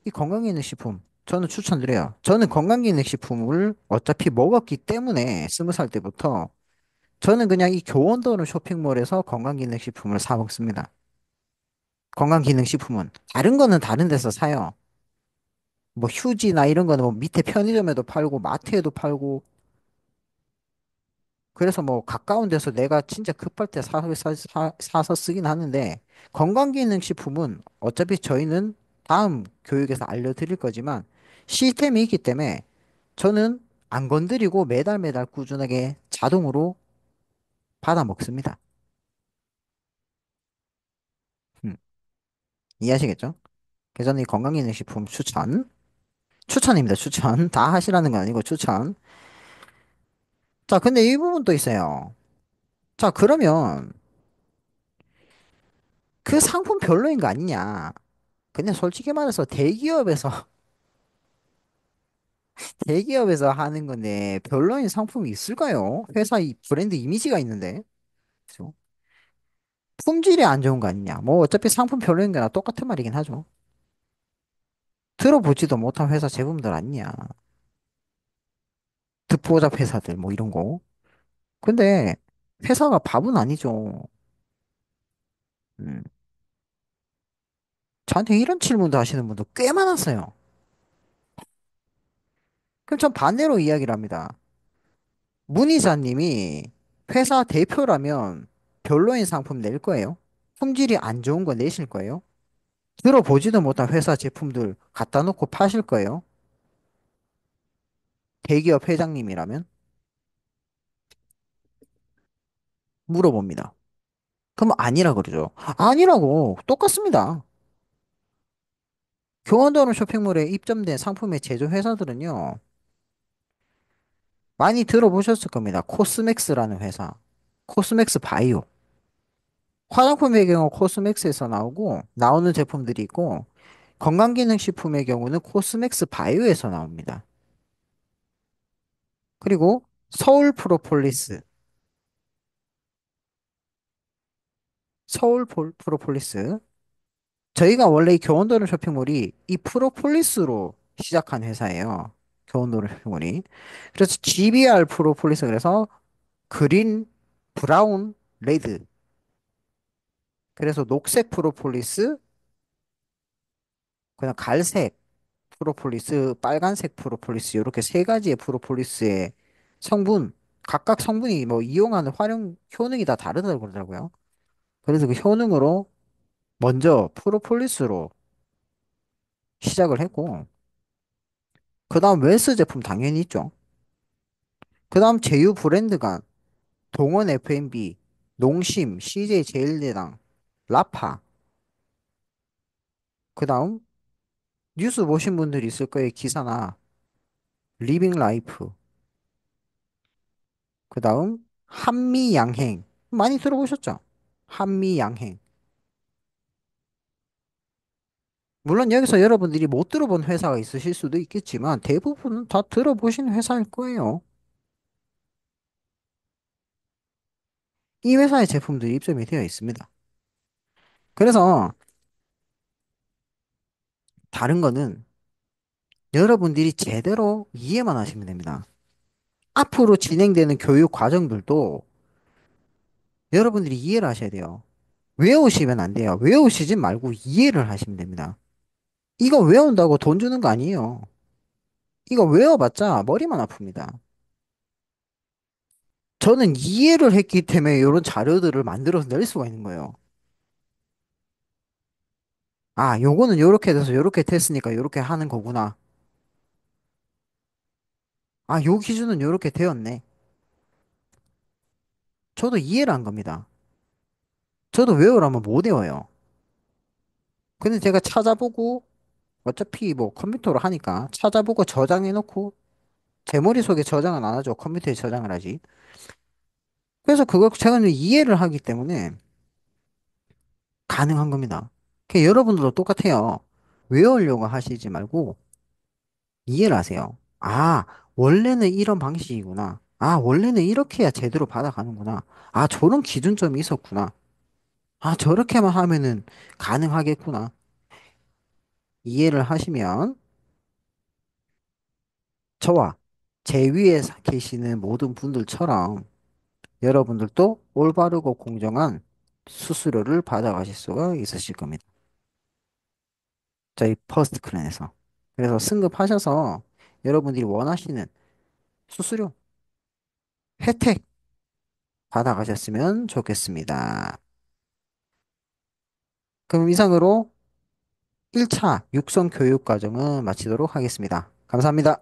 이 건강기능식품 저는 추천드려요. 저는 건강기능식품을 어차피 먹었기 때문에 20살 때부터 저는 그냥 이 교원도는 쇼핑몰에서 건강기능식품을 사 먹습니다. 건강기능식품은. 다른 거는 다른 데서 사요. 뭐 휴지나 이런 거는 뭐 밑에 편의점에도 팔고 마트에도 팔고 그래서 뭐 가까운 데서 내가 진짜 급할 때 사서 쓰긴 하는데 건강기능식품은 어차피 저희는 다음 교육에서 알려드릴 거지만 시스템이 있기 때문에 저는 안 건드리고 매달 매달 꾸준하게 자동으로 받아 먹습니다. 음, 이해하시겠죠? 그래서 저는 이 건강기능식품 추천입니다. 추천. 다 하시라는 건 아니고 추천. 자, 근데 이 부분도 있어요. 자, 그러면 그 상품 별로인 거 아니냐? 근데 솔직히 말해서 대기업에서 하는 건데 별로인 상품이 있을까요? 회사 이 브랜드 이미지가 있는데. 그죠? 품질이 안 좋은 거 아니냐? 뭐 어차피 상품 별로인 거나 똑같은 말이긴 하죠. 들어보지도 못한 회사 제품들 아니냐? 듣보잡 회사들 뭐 이런 거. 근데 회사가 밥은 아니죠. 음. 저한테 이런 질문도 하시는 분도 꽤 많았어요. 그럼 전 반대로 이야기를 합니다. 문의사님이 회사 대표라면 별로인 상품 낼 거예요? 품질이 안 좋은 거 내실 거예요? 들어보지도 못한 회사 제품들 갖다 놓고 파실 거예요? 대기업 회장님이라면? 물어봅니다. 그럼 아니라 그러죠. 아니라고. 똑같습니다. 교환도로 쇼핑몰에 입점된 상품의 제조 회사들은요, 많이 들어보셨을 겁니다. 코스맥스라는 회사. 코스맥스 바이오. 화장품의 경우 코스맥스에서 나오고, 나오는 제품들이 있고, 건강기능식품의 경우는 코스맥스 바이오에서 나옵니다. 그리고 서울 프로폴리스. 프로폴리스. 저희가 원래 이 교원도는 쇼핑몰이 이 프로폴리스로 시작한 회사예요. 교원도는 쇼핑몰이. 그래서 GBR 프로폴리스 그래서 그린, 브라운, 레드. 그래서 녹색 프로폴리스, 그냥 갈색 프로폴리스, 빨간색 프로폴리스 이렇게 세 가지의 프로폴리스의 성분, 각각 성분이 뭐 이용하는 활용 효능이 다 다르다고 그러더라고요. 그래서 그 효능으로 먼저 프로폴리스로 시작을 했고, 그 다음 웰스 제품 당연히 있죠. 그 다음 제휴 브랜드가 동원 F&B, 농심, CJ 제일제당, 라파. 그 다음 뉴스 보신 분들이 있을 거예요. 기사나 리빙 라이프. 그 다음 한미양행. 많이 들어보셨죠? 한미양행. 물론 여기서 여러분들이 못 들어본 회사가 있으실 수도 있겠지만 대부분은 다 들어보신 회사일 거예요. 이 회사의 제품들이 입점이 되어 있습니다. 그래서 다른 거는 여러분들이 제대로 이해만 하시면 됩니다. 앞으로 진행되는 교육 과정들도 여러분들이 이해를 하셔야 돼요. 외우시면 안 돼요. 외우시지 말고 이해를 하시면 됩니다. 이거 외운다고 돈 주는 거 아니에요. 이거 외워봤자 머리만 아픕니다. 저는 이해를 했기 때문에 이런 자료들을 만들어서 낼 수가 있는 거예요. 아, 요거는 요렇게 돼서 요렇게 됐으니까 요렇게 하는 거구나. 아, 요 기준은 요렇게 되었네. 저도 이해를 한 겁니다. 저도 외우라면 못 외워요. 근데 제가 찾아보고 어차피 뭐 컴퓨터로 하니까 찾아보고 저장해놓고 제 머릿속에 저장은 안 하죠. 컴퓨터에 저장을 하지. 그래서 그거 제가 이제 이해를 하기 때문에 가능한 겁니다. 여러분들도 똑같아요. 외우려고 하시지 말고 이해를 하세요. 아, 원래는 이런 방식이구나. 아, 원래는 이렇게 해야 제대로 받아가는구나. 아, 저런 기준점이 있었구나. 아, 저렇게만 하면은 가능하겠구나. 이해를 하시면 저와 제 위에 계시는 모든 분들처럼 여러분들도 올바르고 공정한 수수료를 받아가실 수가 있으실 겁니다. 저희 퍼스트 클랜에서. 그래서 승급하셔서 여러분들이 원하시는 수수료, 혜택 받아가셨으면 좋겠습니다. 그럼 이상으로 1차 육성 교육 과정은 마치도록 하겠습니다. 감사합니다.